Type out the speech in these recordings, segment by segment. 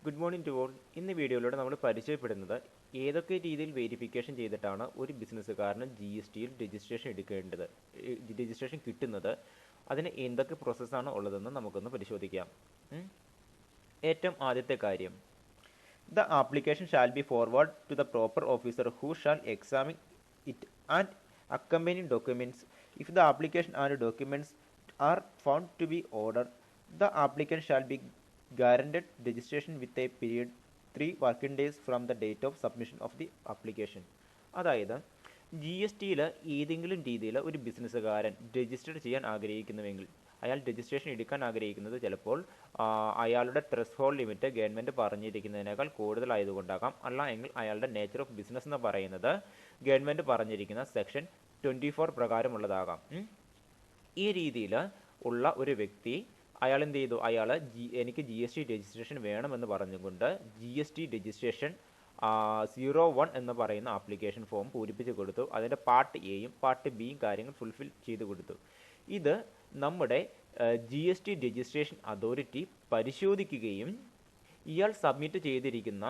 Good morning to all. ഇന്ന് വീഡിയോയിലൂടെ നമ്മൾ പരിചയപ്പെടുന്നത് ഏതൊക്കെ രീതിയിൽ വെരിഫിക്കേഷൻ ചെയ്തിട്ടാണ് ഒരു ബിസിനസ്സുകാരന് GSTയിൽ രജിസ്ട്രേഷൻ കിട്ടുന്നത്, അതിന് എന്തൊക്കെ പ്രോസസ്സാണ് ഉള്ളതെന്ന് നമുക്കൊന്ന് പരിശോധിക്കാം. ഏറ്റവും ആദ്യത്തെ കാര്യം, the application shall be forward to the proper officer who shall examine it and accompanying documents. If the application and documents are found to be ordered, the applicant shall be guaranteed registration with a period 3 working days from the date of submission of the application. അതായത് GSTയിൽ ഏതെങ്കിലും രീതിയിൽ ഒരു ബിസിനസ്സുകാരൻ register ചെയ്യാൻ ആഗ്രഹിക്കുന്നുവെങ്കിൽ, അയാൾ registration എടുക്കാൻ ആഗ്രഹിക്കുന്നത് ചിലപ്പോൾ അയാളുടെ ത്രെഷ്ഹോൾഡ് ലിമിറ്റ് ഗവൺമെൻറ് പറഞ്ഞിരിക്കുന്നതിനേക്കാൾ കൂടുതലായതുകൊണ്ടാകാം, അല്ല എങ്കിൽ അയാളുടെ നേച്ചർ ഓഫ് ബിസിനസ് എന്ന് പറയുന്നത് ഗവൺമെൻറ് പറഞ്ഞിരിക്കുന്ന സെക്ഷൻ 24 പ്രകാരമുള്ളതാകാം. ഈ രീതിയിൽ ഉള്ള ഒരു വ്യക്തി അയാൾ എന്ത് ചെയ്തു, എനിക്ക് GST രജിസ്ട്രേഷൻ വേണമെന്ന് പറഞ്ഞുകൊണ്ട് GST രജിസ്ട്രേഷൻ 01 എന്ന് പറയുന്ന ആപ്ലിക്കേഷൻ ഫോം പൂരിപ്പിച്ച് കൊടുത്തു. അതിൻ്റെ പാർട്ട് എയും പാർട്ട് ബിയും കാര്യങ്ങൾ ഫുൾഫിൽ ചെയ്ത് കൊടുത്തു. ഇത് നമ്മുടെ GST രജിസ്ട്രേഷൻ അതോറിറ്റി പരിശോധിക്കുകയും ഇയാൾ സബ്മിറ്റ് ചെയ്തിരിക്കുന്ന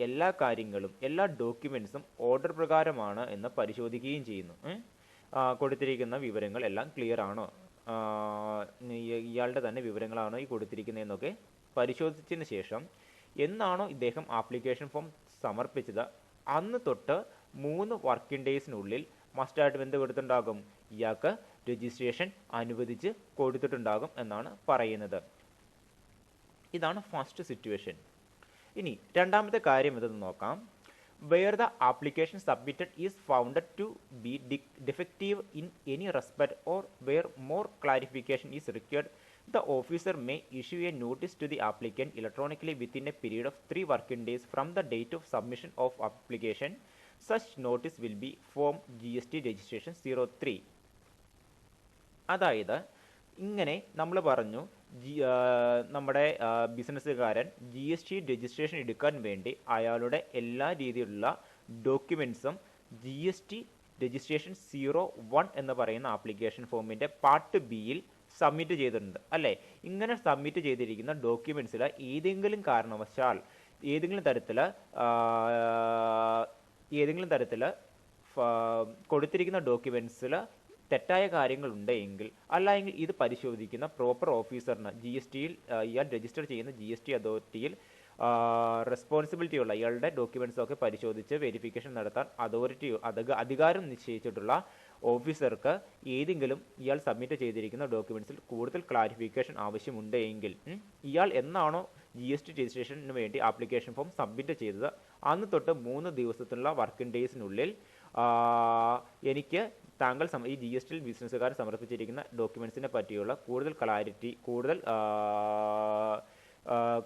എല്ലാ കാര്യങ്ങളും, എല്ലാ ഡോക്യുമെൻറ്റ്സും ഓർഡർ പ്രകാരമാണ് എന്ന് പരിശോധിക്കുകയും ചെയ്യുന്നു. കൊടുത്തിരിക്കുന്ന വിവരങ്ങൾ എല്ലാം ക്ലിയർ ആണോ, ഇയാളുടെ തന്നെ വിവരങ്ങളാണോ ഈ കൊടുത്തിരിക്കുന്നതെന്നൊക്കെ പരിശോധിച്ചതിന് ശേഷം എന്നാണോ ഇദ്ദേഹം ആപ്ലിക്കേഷൻ ഫോം സമർപ്പിച്ചത് അന്ന് തൊട്ട് 3 വർക്കിംഗ് ഡേയ്സിനുള്ളിൽ മസ്റ്റായിട്ടും എന്ത് കൊടുത്തിട്ടുണ്ടാകും, ഇയാൾക്ക് രജിസ്ട്രേഷൻ അനുവദിച്ച് കൊടുത്തിട്ടുണ്ടാകും എന്നാണ് പറയുന്നത്. ഇതാണ് ഫസ്റ്റ് സിറ്റുവേഷൻ. ഇനി രണ്ടാമത്തെ കാര്യം എന്തെന്ന് നോക്കാം. Where the application submitted is found to be defective in any respect or where more clarification is required, the officer may issue a notice to the applicant electronically within a period of 3 working days from the date of submission of application. Such notice will be Form GST Registration 03. അതായത് ഇങ്ങനെ നമ്മൾ പറഞ്ഞു, നമ്മുടെ ബിസിനസ്സുകാരൻ GST registration എടുക്കാൻ വേണ്ടി അയാളുടെ എല്ലാ രീതിയിലുള്ള ഡോക്യുമെൻറ്റ്സും GST രജിസ്ട്രേഷൻ 01 എന്ന് പറയുന്ന ആപ്ലിക്കേഷൻ ഫോമിൻ്റെ പാർട്ട് ബിയിൽ സബ്മിറ്റ് ചെയ്തിട്ടുണ്ട് അല്ലേ. ഇങ്ങനെ സബ്മിറ്റ് ചെയ്തിരിക്കുന്ന ഡോക്യുമെൻറ്റ്സിൽ ഏതെങ്കിലും കാരണവശാൽ ഏതെങ്കിലും തരത്തിൽ കൊടുത്തിരിക്കുന്ന ഡോക്യുമെൻറ്റ്സിൽ തെറ്റായ കാര്യങ്ങളുണ്ടെങ്കിൽ, അല്ലെങ്കിൽ ഇത് പരിശോധിക്കുന്ന പ്രോപ്പർ ഓഫീസറിന് GSTയിൽ ഇയാൾ രജിസ്റ്റർ ചെയ്യുന്ന GST അതോറിറ്റിയിൽ റെസ്പോൺസിബിലിറ്റിയുള്ള ഇയാളുടെ ഡോക്യുമെൻറ്റ്സൊക്കെ പരിശോധിച്ച് വെരിഫിക്കേഷൻ നടത്താൻ അധികാരം നിശ്ചയിച്ചിട്ടുള്ള ഓഫീസർക്ക് ഏതെങ്കിലും ഇയാൾ സബ്മിറ്റ് ചെയ്തിരിക്കുന്ന ഡോക്യുമെൻറ്റ്സിൽ കൂടുതൽ ക്ലാരിഫിക്കേഷൻ ആവശ്യമുണ്ടെങ്കിൽ, ഇയാൾ എന്നാണോ GST രജിസ്ട്രേഷന് വേണ്ടി ആപ്ലിക്കേഷൻ ഫോം സബ്മിറ്റ് ചെയ്തത് അന്ന് തൊട്ട് 3 ദിവസത്തിലുള്ള വർക്കിംഗ് ഡേയ്സിനുള്ളിൽ എനിക്ക് താങ്കൾ ഈ GSTയിൽ ബിസിനസ്സുകാരൻ സമർപ്പിച്ചിരിക്കുന്ന ഡോക്യുമെൻറ്റ്സിനെ പറ്റിയുള്ള കൂടുതൽ ക്ലാരിറ്റി,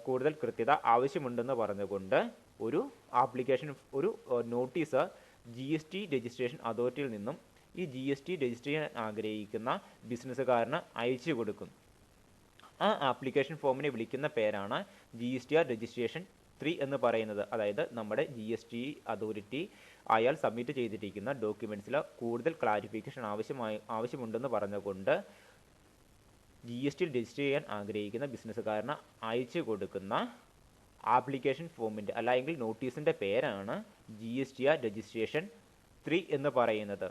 കൂടുതൽ കൃത്യത ആവശ്യമുണ്ടെന്ന് പറഞ്ഞുകൊണ്ട് ഒരു നോട്ടീസ് GST രജിസ്ട്രേഷൻ അതോറിറ്റിയിൽ നിന്നും ഈ GST രജിസ്റ്റർ ചെയ്യാൻ ആഗ്രഹിക്കുന്ന ബിസിനസ്സുകാരന് അയച്ചു കൊടുക്കും. ആ ആപ്ലിക്കേഷൻ ഫോമിനെ വിളിക്കുന്ന പേരാണ് GSTR രജിസ്ട്രേഷൻ 3 എന്ന് പറയുന്നത്. അതായത് നമ്മുടെ GST അതോറിറ്റി അയാൾ സബ്മിറ്റ് ചെയ്തിരിക്കുന്ന ഡോക്യുമെൻറ്റ്സിൽ കൂടുതൽ ക്ലാരിഫിക്കേഷൻ ആവശ്യമുണ്ടെന്ന് പറഞ്ഞുകൊണ്ട് GSTയിൽ രജിസ്റ്റർ ചെയ്യാൻ ആഗ്രഹിക്കുന്ന ബിസിനസ്സുകാരന് അയച്ചു കൊടുക്കുന്ന ആപ്ലിക്കേഷൻ ഫോമിൻ്റെ അല്ലെങ്കിൽ നോട്ടീസിൻ്റെ പേരാണ് GSTR രജിസ്ട്രേഷൻ 3 എന്ന് പറയുന്നത്.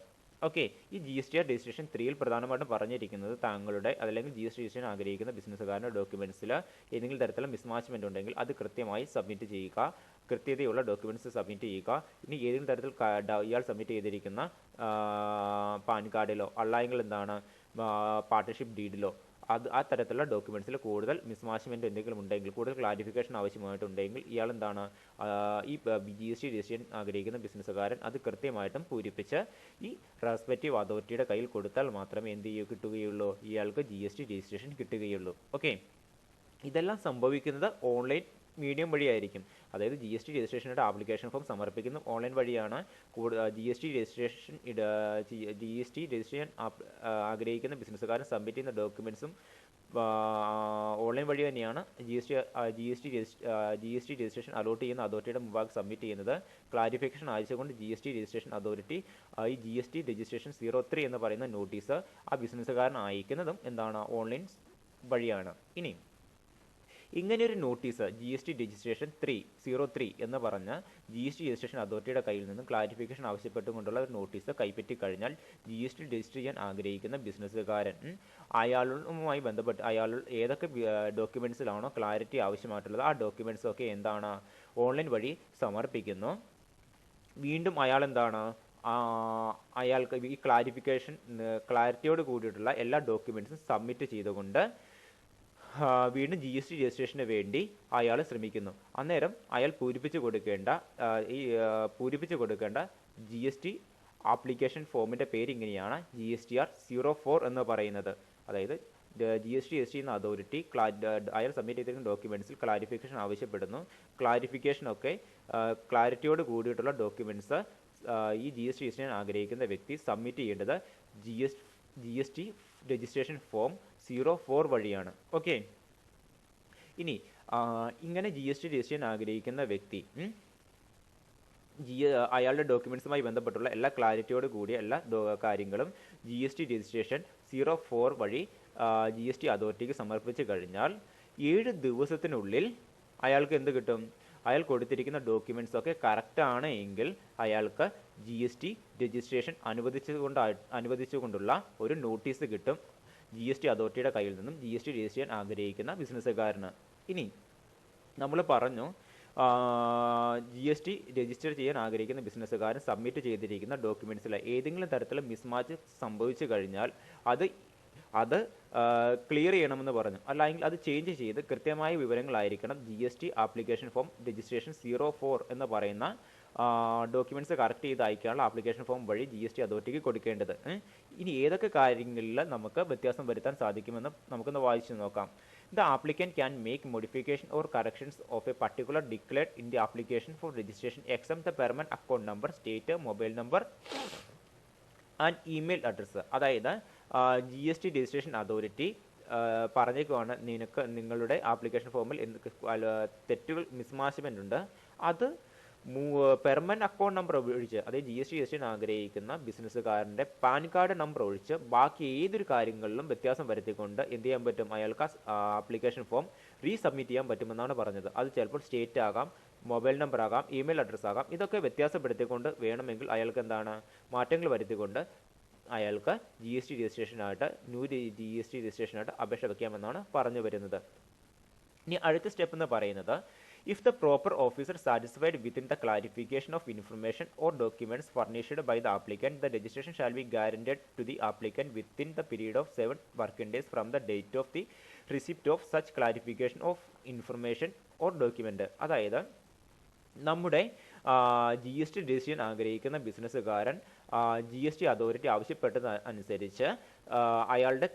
ഓക്കെ, ഈ GSTR രജിസ്ട്രേഷൻ 3യിൽ പ്രധാനമായിട്ടും പറഞ്ഞിരിക്കുന്നത് താങ്കളുടെ അല്ലെങ്കിൽ GST രജിസ്ട്രേഷൻ ആഗ്രഹിക്കുന്ന ബിസിനസ്സുകാരുടെ ഡോക്യുമെൻറ്റ്സിൽ ഏതെങ്കിലും തരത്തിലുള്ള മിസ്മാച്ച്മെൻറ്റ് ഉണ്ടെങ്കിൽ അത് കൃത്യമായി സബ്മിറ്റ് ചെയ്യുക, കൃത്യതയുള്ള ഡോക്യുമെൻറ്റ്സ് സബ്മിറ്റ് ചെയ്യുക. ഇനി ഏതെങ്കിലും തരത്തിൽ ഇയാൾ സബ്മിറ്റ് ചെയ്തിരിക്കുന്ന പാൻ കാർഡിലോ അല്ലെങ്കിൽ പാർട്ണർഷിപ്പ് ഡീഡിലോ ആ തരത്തിലുള്ള ഡോക്യുമെൻറ്റ്സിൽ കൂടുതൽ മിസ്മാച്ച്മെൻറ്റ് എന്തെങ്കിലും ഉണ്ടെങ്കിൽ, കൂടുതൽ ക്ലാരിഫിക്കേഷൻ ആവശ്യമായിട്ടുണ്ടെങ്കിൽ ഇയാൾ ഈ GST രജിസ്ട്രേഷൻ ആഗ്രഹിക്കുന്ന ബിസിനസ്സുകാരൻ അത് കൃത്യമായിട്ടും പൂരിപ്പിച്ച് ഈ റെസ്പെക്റ്റീവ് അതോറിറ്റിയുടെ കയ്യിൽ കൊടുത്താൽ മാത്രമേ കിട്ടുകയുള്ളൂ, ഇയാൾക്ക് GST രജിസ്ട്രേഷൻ കിട്ടുകയുള്ളൂ. ഓക്കെ, ഇതെല്ലാം സംഭവിക്കുന്നത് ഓൺലൈൻ മീഡിയം വഴിയായിരിക്കും. അതായത് GST രജിസ്ട്രേഷനായിട്ട് ആപ്ലിക്കേഷൻ ഫോം സമർപ്പിക്കുന്ന ഓൺലൈൻ വഴിയാണ്. GST രജിസ്ട്രേഷൻ ആഗ്രഹിക്കുന്ന ബിസിനസ്സുകാരൻ സബ്മിറ്റ് ചെയ്യുന്ന ഡോക്യുമെൻറ്റ്സും ഓൺലൈൻ വഴി തന്നെയാണ് GST രജിസ്ട്രേഷൻ അലോട്ട് ചെയ്യുന്ന അതോറിറ്റിയുടെ മുമ്പാകെ സബ്മിറ്റ് ചെയ്യുന്നത്. ക്ലാരിഫിക്കേഷൻ ആവശ്യകൊണ്ട് GST രജിസ്ട്രേഷൻ അതോറിറ്റി ഈ GST രജിസ്ട്രേഷൻ 03 എന്ന് പറയുന്ന നോട്ടീസ് ആ ബിസിനസ്സുകാരൻ അയക്കുന്നതും ഓൺലൈൻ വഴിയാണ്. ഇനി ഇങ്ങനെയൊരു നോട്ടീസ് GST രജിസ്ട്രേഷൻ 303 എന്ന് പറഞ്ഞ GST രജിസ്ട്രേഷൻ അതോറിറ്റിയുടെ കയ്യിൽ നിന്നും ക്ലാരിഫിക്കേഷൻ ആവശ്യപ്പെട്ടുകൊണ്ടുള്ള ഒരു നോട്ടീസ് കൈപ്പറ്റി കഴിഞ്ഞാൽ GST രജിസ്റ്റർ ചെയ്യാൻ ആഗ്രഹിക്കുന്ന ബിസിനസ്സുകാരൻ അയാളുമായി ബന്ധപ്പെട്ട് അയാൾ ഏതൊക്കെ ഡോക്യുമെൻസിലാണോ ക്ലാരിറ്റി ആവശ്യമായിട്ടുള്ളത് ആ ഡോക്യുമെൻറ്റ്സ് ഒക്കെ എന്താണ് ഓൺലൈൻ വഴി സമർപ്പിക്കുന്നു. വീണ്ടും അയാൾ എന്താണ് അയാൾക്ക് ഈ ക്ലാരിറ്റിയോട് കൂടിയിട്ടുള്ള എല്ലാ ഡോക്യുമെൻറ്റ്സും സബ്മിറ്റ് ചെയ്തുകൊണ്ട് വീണ്ടും GST രജിസ്ട്രേഷന് വേണ്ടി അയാൾ ശ്രമിക്കുന്നു. അന്നേരം അയാൾ പൂരിപ്പിച്ച് കൊടുക്കേണ്ട GST ആപ്ലിക്കേഷൻ ഫോമിൻ്റെ പേര് ഇങ്ങനെയാണ് GSTR 04 എന്ന് പറയുന്നത്. അതായത് GST രജിസ്റ്റർ ചെയ്യുന്ന അതോറിറ്റി അയാൾ സബ്മിറ്റ് ചെയ്തിരിക്കുന്ന ഡോക്യുമെൻറ്റ്സിൽ ക്ലാരിഫിക്കേഷൻ ആവശ്യപ്പെടുന്നു. ക്ലാരിറ്റിയോട് കൂടിയിട്ടുള്ള ഡോക്യുമെൻറ്റ്സ് ഈ GST രജിസ്റ്റർ ചെയ്യാൻ ആഗ്രഹിക്കുന്ന വ്യക്തി സബ്മിറ്റ് ചെയ്യേണ്ടത് GST രജിസ്ട്രേഷൻ ഫോം 04 വഴിയാണ്. ഓക്കെ, ഇനി ഇങ്ങനെ GST രജിസ്റ്റർ ചെയ്യാൻ ആഗ്രഹിക്കുന്ന വ്യക്തി അയാളുടെ ഡോക്യുമെൻറ്റ്സുമായി ബന്ധപ്പെട്ടുള്ള എല്ലാ ക്ലാരിറ്റിയോട് കൂടിയ എല്ലാ കാര്യങ്ങളും GST രജിസ്ട്രേഷൻ 04 വഴി GST അതോറിറ്റിക്ക് സമർപ്പിച്ച് കഴിഞ്ഞാൽ 7 ദിവസത്തിനുള്ളിൽ അയാൾക്ക് എന്ത് കിട്ടും? അയാൾ കൊടുത്തിരിക്കുന്ന ഡോക്യുമെൻറ്റ്സ് ഒക്കെ കറക്റ്റാണ് എങ്കിൽ അയാൾക്ക് GST രജിസ്ട്രേഷൻ അനുവദിച്ചുകൊണ്ടുള്ള ഒരു നോട്ടീസ് കിട്ടും GST അതോറിറ്റിയുടെ കയ്യിൽ നിന്നും GST രജിസ്റ്റർ ചെയ്യാൻ ആഗ്രഹിക്കുന്ന ബിസിനസ്സുകാരന്. ഇനി നമ്മൾ പറഞ്ഞു GST രജിസ്റ്റർ ചെയ്യാൻ ആഗ്രഹിക്കുന്ന ബിസിനസ്സുകാരൻ സബ്മിറ്റ് ചെയ്തിരിക്കുന്ന ഡോക്യുമെൻറ്റ്സിൽ ഏതെങ്കിലും തരത്തിലുള്ള മിസ്മാച്ച് സംഭവിച്ചു കഴിഞ്ഞാൽ അത് ക്ലിയർ ചെയ്യണമെന്ന് പറഞ്ഞു. അല്ലെങ്കിൽ അത് ചേഞ്ച് ചെയ്ത് കൃത്യമായ വിവരങ്ങളായിരിക്കണം GST ആപ്ലിക്കേഷൻ ഫോം രജിസ്ട്രേഷൻ 04 എന്ന് പറയുന്ന ഡോക്യുമെൻറ്റ്സ് കറക്റ്റ് ചെയ്ത് അയക്കാനുള്ള ആപ്ലിക്കേഷൻ ഫോം വഴി GST അതോറിറ്റിക്ക് കൊടുക്കേണ്ടത്. ഇനി ഏതൊക്കെ കാര്യങ്ങളിൽ നമുക്ക് വ്യത്യാസം വരുത്താൻ സാധിക്കുമെന്ന് നമുക്കൊന്ന് വായിച്ചു നോക്കാം. The applicant can make modification or corrections of a particular declared in the application for registration except the permanent account number, state, mobile number and email address. അതായത് GST രജിസ്ട്രേഷൻ അതോറിറ്റി പറഞ്ഞേക്കുവാണ് നിങ്ങളുടെ ആപ്ലിക്കേഷൻ ഫോമിൽ തെറ്റുകൾ മിസ്മാച്ച്മെൻ്റ് ഉണ്ട്, അത് permanent account number ഒഴിച്ച്, അതായത് GST register ചെയ്യാൻ ആഗ്രഹിക്കുന്ന ബിസിനസ്സുകാരൻ്റെ പാൻ കാർഡ് നമ്പർ ഒഴിച്ച് ബാക്കി ഏതൊരു കാര്യങ്ങളിലും വ്യത്യാസം വരുത്തിക്കൊണ്ട് എന്ത് ചെയ്യാൻ പറ്റും? അയാൾക്ക് ആപ്ലിക്കേഷൻ ഫോം റീസബ്മിറ്റ് ചെയ്യാൻ പറ്റുമെന്നാണ് പറഞ്ഞത്. അത് ചിലപ്പോൾ സ്റ്റേറ്റ് ആകാം, മൊബൈൽ നമ്പർ ആകാം, ഇമെയിൽ അഡ്രസ്സ് ആകാം. ഇതൊക്കെ വ്യത്യാസപ്പെടുത്തിക്കൊണ്ട് വേണമെങ്കിൽ അയാൾക്ക് എന്താണ് മാറ്റങ്ങൾ വരുത്തിക്കൊണ്ട് അയാൾക്ക് GST രജിസ്ട്രേഷനായിട്ട് GST രജിസ്ട്രേഷനായിട്ട് അപേക്ഷ വയ്ക്കാമെന്നാണ് പറഞ്ഞു വരുന്നത്. ഇനി അടുത്ത സ്റ്റെപ്പ് എന്ന് പറയുന്നത്, if the proper officer satisfied within the clarification of information or documents furnished by the applicant, the registration shall be guaranteed to the applicant within the period of 7 working days from the date of the receipt of such clarification of information or document. അതായത് നമ്മുടെ GST register ചെയ്യാൻ ആഗ്രഹിക്കുന്ന ബിസിനസ്സുകാരൻ GST authority ആവശ്യപ്പെട്ടത് അനുസരിച്ച് അയാളുടെ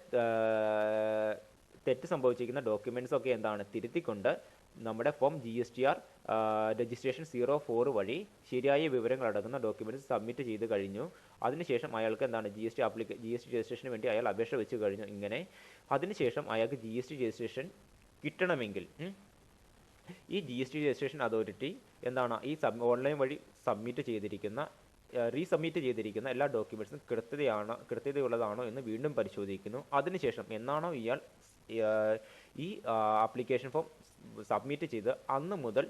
തെറ്റ് സംഭവിച്ചിരിക്കുന്ന documents ഒക്കെ എന്താണ് തിരുത്തിക്കൊണ്ട് നമ്മുടെ ഫോം GSTR രജിസ്ട്രേഷൻ 04 വഴി ശരിയായ വിവരങ്ങൾ അടങ്ങുന്ന ഡോക്യുമെൻറ്റ്സ് സബ്മിറ്റ് ചെയ്ത് കഴിഞ്ഞു. അതിനുശേഷം അയാൾക്ക് എന്താണ് GST രജിസ്ട്രേഷന് വേണ്ടി അയാൾ അപേക്ഷ വെച്ച് കഴിഞ്ഞു. ഇങ്ങനെ അതിനുശേഷം അയാൾക്ക് GST രജിസ്ട്രേഷൻ കിട്ടണമെങ്കിൽ ഈ GST രജിസ്ട്രേഷൻ അതോറിറ്റി എന്താണ് ഈ ഓൺലൈൻ വഴി റീസബ്മിറ്റ് ചെയ്തിരിക്കുന്ന എല്ലാ ഡോക്യുമെൻറ്റ്സും കൃത്യതയുള്ളതാണോ എന്ന് വീണ്ടും പരിശോധിക്കുന്നു. അതിനുശേഷം എന്നാണോ ഇയാൾ ഈ ആപ്ലിക്കേഷൻ ഫോം സബ്മിറ്റ് ചെയ്ത് അന്ന് മുതൽ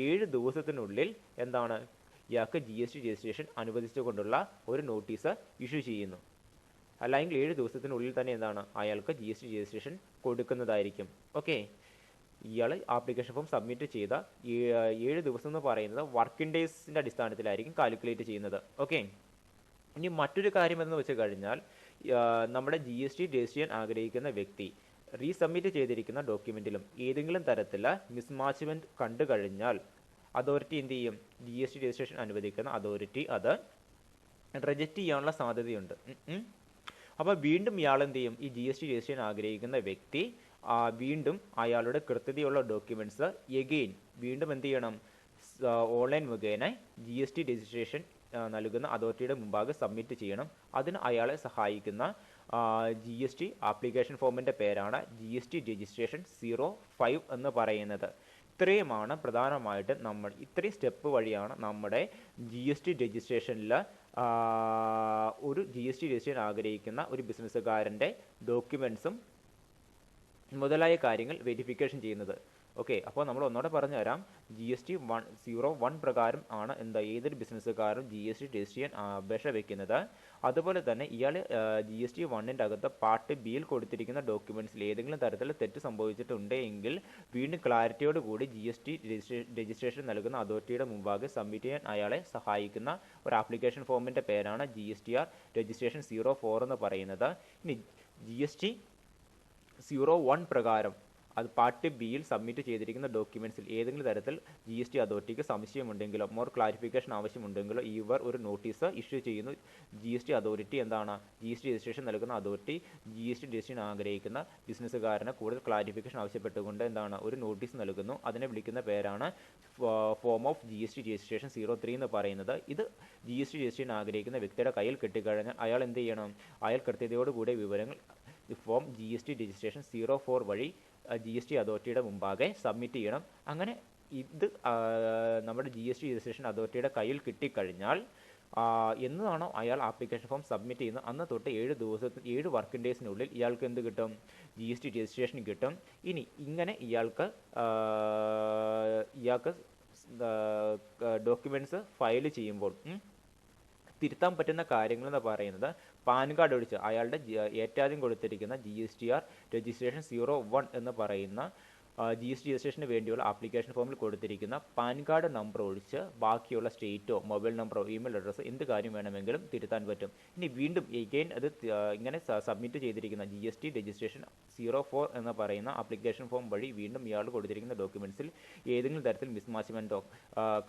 7 ദിവസത്തിനുള്ളിൽ എന്താണ് ഇയാൾക്ക് GST രജിസ്ട്രേഷൻ അനുവദിച്ചുകൊണ്ടുള്ള ഒരു നോട്ടീസ് ഇഷ്യൂ ചെയ്യുന്നു. അല്ലെങ്കിൽ 7 ദിവസത്തിനുള്ളിൽ തന്നെ എന്താണ് അയാൾക്ക് GST രജിസ്ട്രേഷൻ കൊടുക്കുന്നതായിരിക്കും. ഓക്കെ, ഇയാൾ ആപ്ലിക്കേഷൻ ഫോം സബ്മിറ്റ് ചെയ്ത 7 ദിവസം എന്ന് പറയുന്നത് വർക്കിംഗ് ഡേയ്സിൻ്റെ അടിസ്ഥാനത്തിലായിരിക്കും കാൽക്കുലേറ്റ് ചെയ്യുന്നത്. ഓക്കെ, ഇനി മറ്റൊരു കാര്യം എന്ന് വെച്ച് കഴിഞ്ഞാൽ നമ്മുടെ GST രജിസ്റ്റർ ചെയ്യാൻ ആഗ്രഹിക്കുന്ന വ്യക്തി റീസബ്മിറ്റ് ചെയ്തിരിക്കുന്ന ഡോക്യുമെൻറ്റിലും ഏതെങ്കിലും തരത്തിലുള്ള മിസ്മാച്ച്മെൻറ്റ് കണ്ടു കഴിഞ്ഞാൽ അതോറിറ്റി എന്ത് ചെയ്യും? GST രജിസ്ട്രേഷൻ അനുവദിക്കുന്ന അതോറിറ്റി അത് റിജക്റ്റ് ചെയ്യാനുള്ള സാധ്യതയുണ്ട്. അപ്പോൾ വീണ്ടും ഇയാൾ എന്ത് ചെയ്യും? ഈ GST രജിസ്റ്റർ ചെയ്യാൻ ആഗ്രഹിക്കുന്ന വ്യക്തി വീണ്ടും അയാളുടെ കൃത്യതയുള്ള ഡോക്യുമെൻറ്റ്സ് വീണ്ടും എന്ത് ചെയ്യണം? ഓൺലൈൻ മുഖേന GST രജിസ്ട്രേഷൻ നൽകുന്ന അതോറിറ്റിയുടെ മുമ്പാകെ സബ്മിറ്റ് ചെയ്യണം. അതിന് അയാളെ സഹായിക്കുന്ന GST ആപ്ലിക്കേഷൻ ഫോമിൻ്റെ പേരാണ് GST രജിസ്ട്രേഷൻ 05 എന്ന് പറയുന്നത്. ഇത്രയുമാണ് പ്രധാനമായിട്ട് ഇത്രയും സ്റ്റെപ്പ് വഴിയാണ് നമ്മുടെ GST രജിസ്ട്രേഷനിൽ ഒരു GST രജിസ്റ്റർ ചെയ്യാൻ ആഗ്രഹിക്കുന്ന ഒരു ബിസിനസ്സുകാരൻ്റെ ഡോക്യുമെൻറ്റ്സും മുതലായ കാര്യങ്ങൾ വെരിഫിക്കേഷൻ ചെയ്യുന്നത്. ഓക്കെ, അപ്പോൾ നമ്മൾ ഒന്നുകൂടെ പറഞ്ഞു തരാം. GST 101 പ്രകാരം ആണ് എന്താ ഏതൊരു ബിസിനസ്സുകാരും GST രജിസ്റ്റർ ചെയ്യാൻ അപേക്ഷ വെക്കുന്നത്. അതുപോലെ തന്നെ ഇയാൾ GST 1ൻ്റെ അകത്ത് പാർട്ട് ബിയിൽ കൊടുത്തിരിക്കുന്ന ഡോക്യുമെൻറ്റ്സിൽ ഏതെങ്കിലും തരത്തിൽ തെറ്റ് സംഭവിച്ചിട്ടുണ്ടെങ്കിൽ വീണ്ടും ക്ലാരിറ്റിയോട് കൂടി GST രജിസ്ട്രേഷൻ നൽകുന്ന അതോറിറ്റിയുടെ മുമ്പാകെ സബ്മിറ്റ് ചെയ്യാൻ അയാളെ സഹായിക്കുന്ന ഒരു ആപ്ലിക്കേഷൻ ഫോമിൻ്റെ പേരാണ് GSTR രജിസ്ട്രേഷൻ 04 എന്ന് പറയുന്നത്. ഇനി GST 01 പ്രകാരം അത് പാർട്ട് ബിയിൽ സബ്മിറ്റ് ചെയ്തിരിക്കുന്ന ഡോക്യുമെൻറ്റ്സിൽ ഏതെങ്കിലും തരത്തിൽ GST അതോറിറ്റിക്ക് സംശയമുണ്ടെങ്കിലോ മോർ ക്ലാരിഫിക്കേഷൻ ആവശ്യമുണ്ടെങ്കിലോ ഇവർ ഒരു നോട്ടീസ് ഇഷ്യൂ ചെയ്യുന്നു. GST അതോറിറ്റി എന്താണ് GST രജിസ്ട്രേഷൻ നൽകുന്ന അതോറിറ്റി GST രജിസ്ട്രേഷൻ ആഗ്രഹിക്കുന്ന ബിസിനസ്സുകാരന് കൂടുതൽ ക്ലാരിഫിക്കേഷൻ ആവശ്യപ്പെട്ടുകൊണ്ട് എന്താണ് ഒരു നോട്ടീസ് നൽകുന്നു. അതിനെ വിളിക്കുന്ന പേരാണ് ഫോം ഓഫ് GST രജിസ്ട്രേഷൻ 03 എന്ന് പറയുന്നത്. ഇത് GST രജിസ്ട്രേഷൻ ആഗ്രഹിക്കുന്ന വ്യക്തിയുടെ കയ്യിൽ കിട്ടിക്കഴിഞ്ഞാൽ അയാൾ എന്ത് ചെയ്യണം? അയാൾ കൃത്യതയോടുകൂടിയ വിവരങ്ങൾ ഫോം GST രജിസ്ട്രേഷൻ 04 വഴി GST അതോറിറ്റിയുടെ മുമ്പാകെ സബ്മിറ്റ് ചെയ്യണം. അങ്ങനെ ഇത് നമ്മുടെ GST രജിസ്ട്രേഷൻ അതോറിറ്റിയുടെ കയ്യിൽ കിട്ടിക്കഴിഞ്ഞാൽ എന്നാണോ അയാൾ ആപ്ലിക്കേഷൻ ഫോം സബ്മിറ്റ് ചെയ്യുന്നത് അന്ന് തൊട്ട് 7 വർക്കിംഗ് ഡേയ്സിനുള്ളിൽ ഇയാൾക്ക് എന്ത് കിട്ടും? GST രജിസ്ട്രേഷൻ കിട്ടും. ഇനി ഇങ്ങനെ ഇയാൾക്ക് ഡോക്യുമെൻറ്റ്സ് ഫയൽ ചെയ്യുമ്പോൾ തിരുത്താൻ പറ്റുന്ന കാര്യങ്ങൾ എന്ന് പറയുന്നത് പാൻ കാർഡ് ഒഴിച്ച് അയാളുടെ ഏറ്റവും കൊടുത്തിരിക്കുന്ന GSTR രജിസ്ട്രേഷൻ 01 എന്ന് പറയുന്ന GST രജിസ്ട്രേഷന് വേണ്ടിയുള്ള ആപ്ലിക്കേഷൻ ഫോമിൽ കൊടുത്തിരിക്കുന്ന പാൻ കാർഡ് നമ്പർ ഒഴിച്ച് ബാക്കിയുള്ള സ്റ്റേറ്റോ മൊബൈൽ നമ്പറോ ഇമെയിൽ അഡ്രസ്സോ എന്ത് കാര്യം വേണമെങ്കിലും തിരുത്താൻ പറ്റും. ഇനി വീണ്ടും എഗെയിൻ അത് ഇങ്ങനെ സബ്മിറ്റ് ചെയ്തിരിക്കുന്ന GST രജിസ്ട്രേഷൻ 04 എന്ന് പറയുന്ന ആപ്ലിക്കേഷൻ ഫോം വഴി വീണ്ടും ഇയാൾ കൊടുത്തിരിക്കുന്ന ഡോക്യുമെൻറ്റ്സിൽ ഏതെങ്കിലും തരത്തിൽ മിസ്മാച്ച്മെൻറ്റോ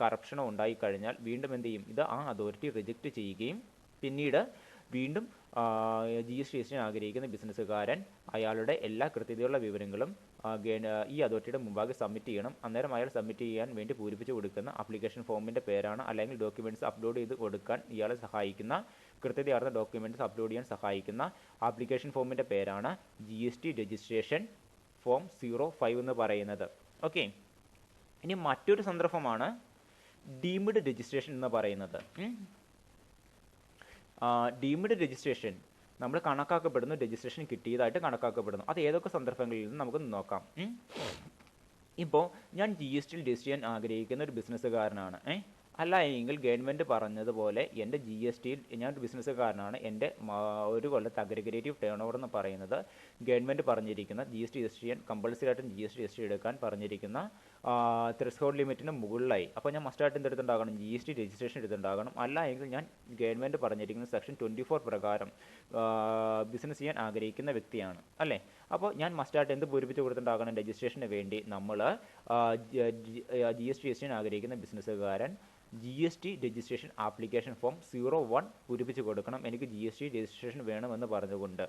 കറപ്ഷനോ ഉണ്ടായിക്കഴിഞ്ഞാൽ വീണ്ടും എന്ത് ചെയ്യും? ഇത് ആ അതോറിറ്റി റിജക്റ്റ് ചെയ്യുകയും പിന്നീട് വീണ്ടും GST രജിസ്ട്രേഷൻ ആഗ്രഹിക്കുന്ന ബിസിനസ്സുകാരൻ അയാളുടെ എല്ലാ കൃത്യതയുള്ള വിവരങ്ങളും ഈ അതോറിറ്റിയുടെ മുമ്പാകെ സബ്മിറ്റ് ചെയ്യണം. അന്നേരം അയാൾ സബ്മിറ്റ് ചെയ്യാൻ വേണ്ടി പൂരിപ്പിച്ച് കൊടുക്കുന്ന ആപ്ലിക്കേഷൻ ഫോമിൻ്റെ പേരാണ് അല്ലെങ്കിൽ ഡോക്യുമെൻറ്റ്സ് അപ്ലോഡ് ചെയ്ത് കൊടുക്കാൻ ഇയാളെ സഹായിക്കുന്ന കൃത്യതയാർന്ന ഡോക്യുമെൻറ്റ്സ് അപ്ലോഡ് ചെയ്യാൻ സഹായിക്കുന്ന ആപ്ലിക്കേഷൻ ഫോമിൻ്റെ പേരാണ് GST രജിസ്ട്രേഷൻ ഫോം 05 എന്ന് പറയുന്നത്. ഓക്കെ, ഇനി മറ്റൊരു സന്ദർഭമാണ് ഡീംഡ് രജിസ്ട്രേഷൻ എന്ന് പറയുന്നത്. ഡീംഡ് രജിസ്ട്രേഷൻ നമ്മൾ കണക്കാക്കപ്പെടുന്നു, രജിസ്ട്രേഷൻ കിട്ടിയതായിട്ട് കണക്കാക്കപ്പെടുന്നു. അത് ഏതൊക്കെ സന്ദർഭങ്ങളിൽ നിന്ന് നമുക്ക് നോക്കാം. ഇപ്പോൾ ഞാൻ GST രജിസ്റ്റർ ചെയ്യാൻ ആഗ്രഹിക്കുന്ന ഒരു ബിസിനസ്സുകാരനാണ്. അല്ല എങ്കിൽ ഗവൺമെൻറ് പറഞ്ഞതുപോലെ എൻ്റെ GSTയിൽ ഞാൻ ഒരു ബിസിനസ്സുകാരനാണ്. എൻ്റെ ഒരു കൊല്ലത്തെ അഗ്രിഗേറ്റീവ് ടേൺ ഓവർ എന്ന് പറയുന്നത് ഗവൺമെൻറ് പറഞ്ഞിരിക്കുന്ന GST രജിസ്റ്റർ ചെയ്യാൻ കമ്പൾസറി ആയിട്ടും GST രജിസ്റ്റർ എടുക്കാൻ പറഞ്ഞിരിക്കുന്ന ത്രെഷോൾഡ് ലിമിറ്റിന് മുകളിലായി. അപ്പോൾ ഞാൻ മസ്റ്റായിട്ട് എന്തെടുത്തുണ്ടാകണം? GST registration എടുത്തുണ്ടാകണം. അല്ല എങ്കിൽ ഞാൻ ഗവൺമെൻറ് പറഞ്ഞിരിക്കുന്ന സെക്ഷൻ 24 പ്രകാരം ബിസിനസ് ചെയ്യാൻ ആഗ്രഹിക്കുന്ന വ്യക്തിയാണ് അല്ലേ. അപ്പോൾ ഞാൻ മസ്റ്റായിട്ട് എന്ത് പൂരിപ്പിച്ച് കൊടുത്തിട്ടുണ്ടാകണം? രജിസ്ട്രേഷന് വേണ്ടി നമ്മൾ GST രജിസ്ട്രേഷൻ ആഗ്രഹിക്കുന്ന ബിസിനസ്സുകാരൻ GST രജിസ്ട്രേഷൻ ആപ്ലിക്കേഷൻ ഫോം 01 പൂരിപ്പിച്ച് കൊടുക്കണം. എനിക്ക് GST രജിസ്ട്രേഷൻ വേണമെന്ന് പറഞ്ഞുകൊണ്ട്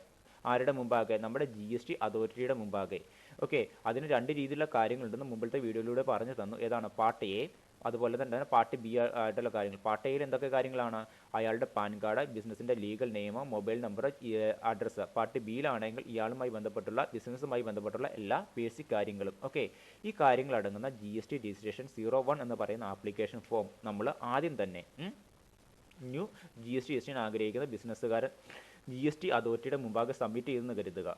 ആരുടെ മുമ്പാകെ? നമ്മുടെ GST അതോറിറ്റിയുടെ മുമ്പാകെ. ഓക്കെ, അതിന് 2 രീതിയിലുള്ള കാര്യങ്ങളുണ്ടെന്ന് മുമ്പിലത്തെ വീഡിയോയിലൂടെ പറഞ്ഞു തന്നു. ഏതാണ്? പാർട്ട് എ, അതുപോലെ തന്നെ പാർട്ട് ബി ആയിട്ടുള്ള കാര്യങ്ങൾ. പാർട്ട് എയിൽ എന്തൊക്കെ കാര്യങ്ങളാണ്? അയാളുടെ പാൻ കാർഡ്, ബിസിനസിൻ്റെ legal name, mobile number, address. Part ബിയിലാണെങ്കിൽ ഇയാളുമായി ബന്ധപ്പെട്ടുള്ള ബിസിനസ്സുമായി ബന്ധപ്പെട്ടുള്ള എല്ലാ ബേസിക് കാര്യങ്ങളും. ഓക്കെ, ഈ കാര്യങ്ങൾ അടങ്ങുന്ന GST രജിസ്ട്രേഷൻ 01 എന്ന് പറയുന്ന ആപ്ലിക്കേഷൻ ഫോം നമ്മൾ ആദ്യം തന്നെ ന്യൂ GST രജിസ്ട്രേഷൻ ആഗ്രഹിക്കുന്ന ബിസിനസ്സുകാരൻ GST അതോറിറ്റിയുടെ മുമ്പാകെ സബ്മിറ്റ് ചെയ്തെന്ന് കരുതുക.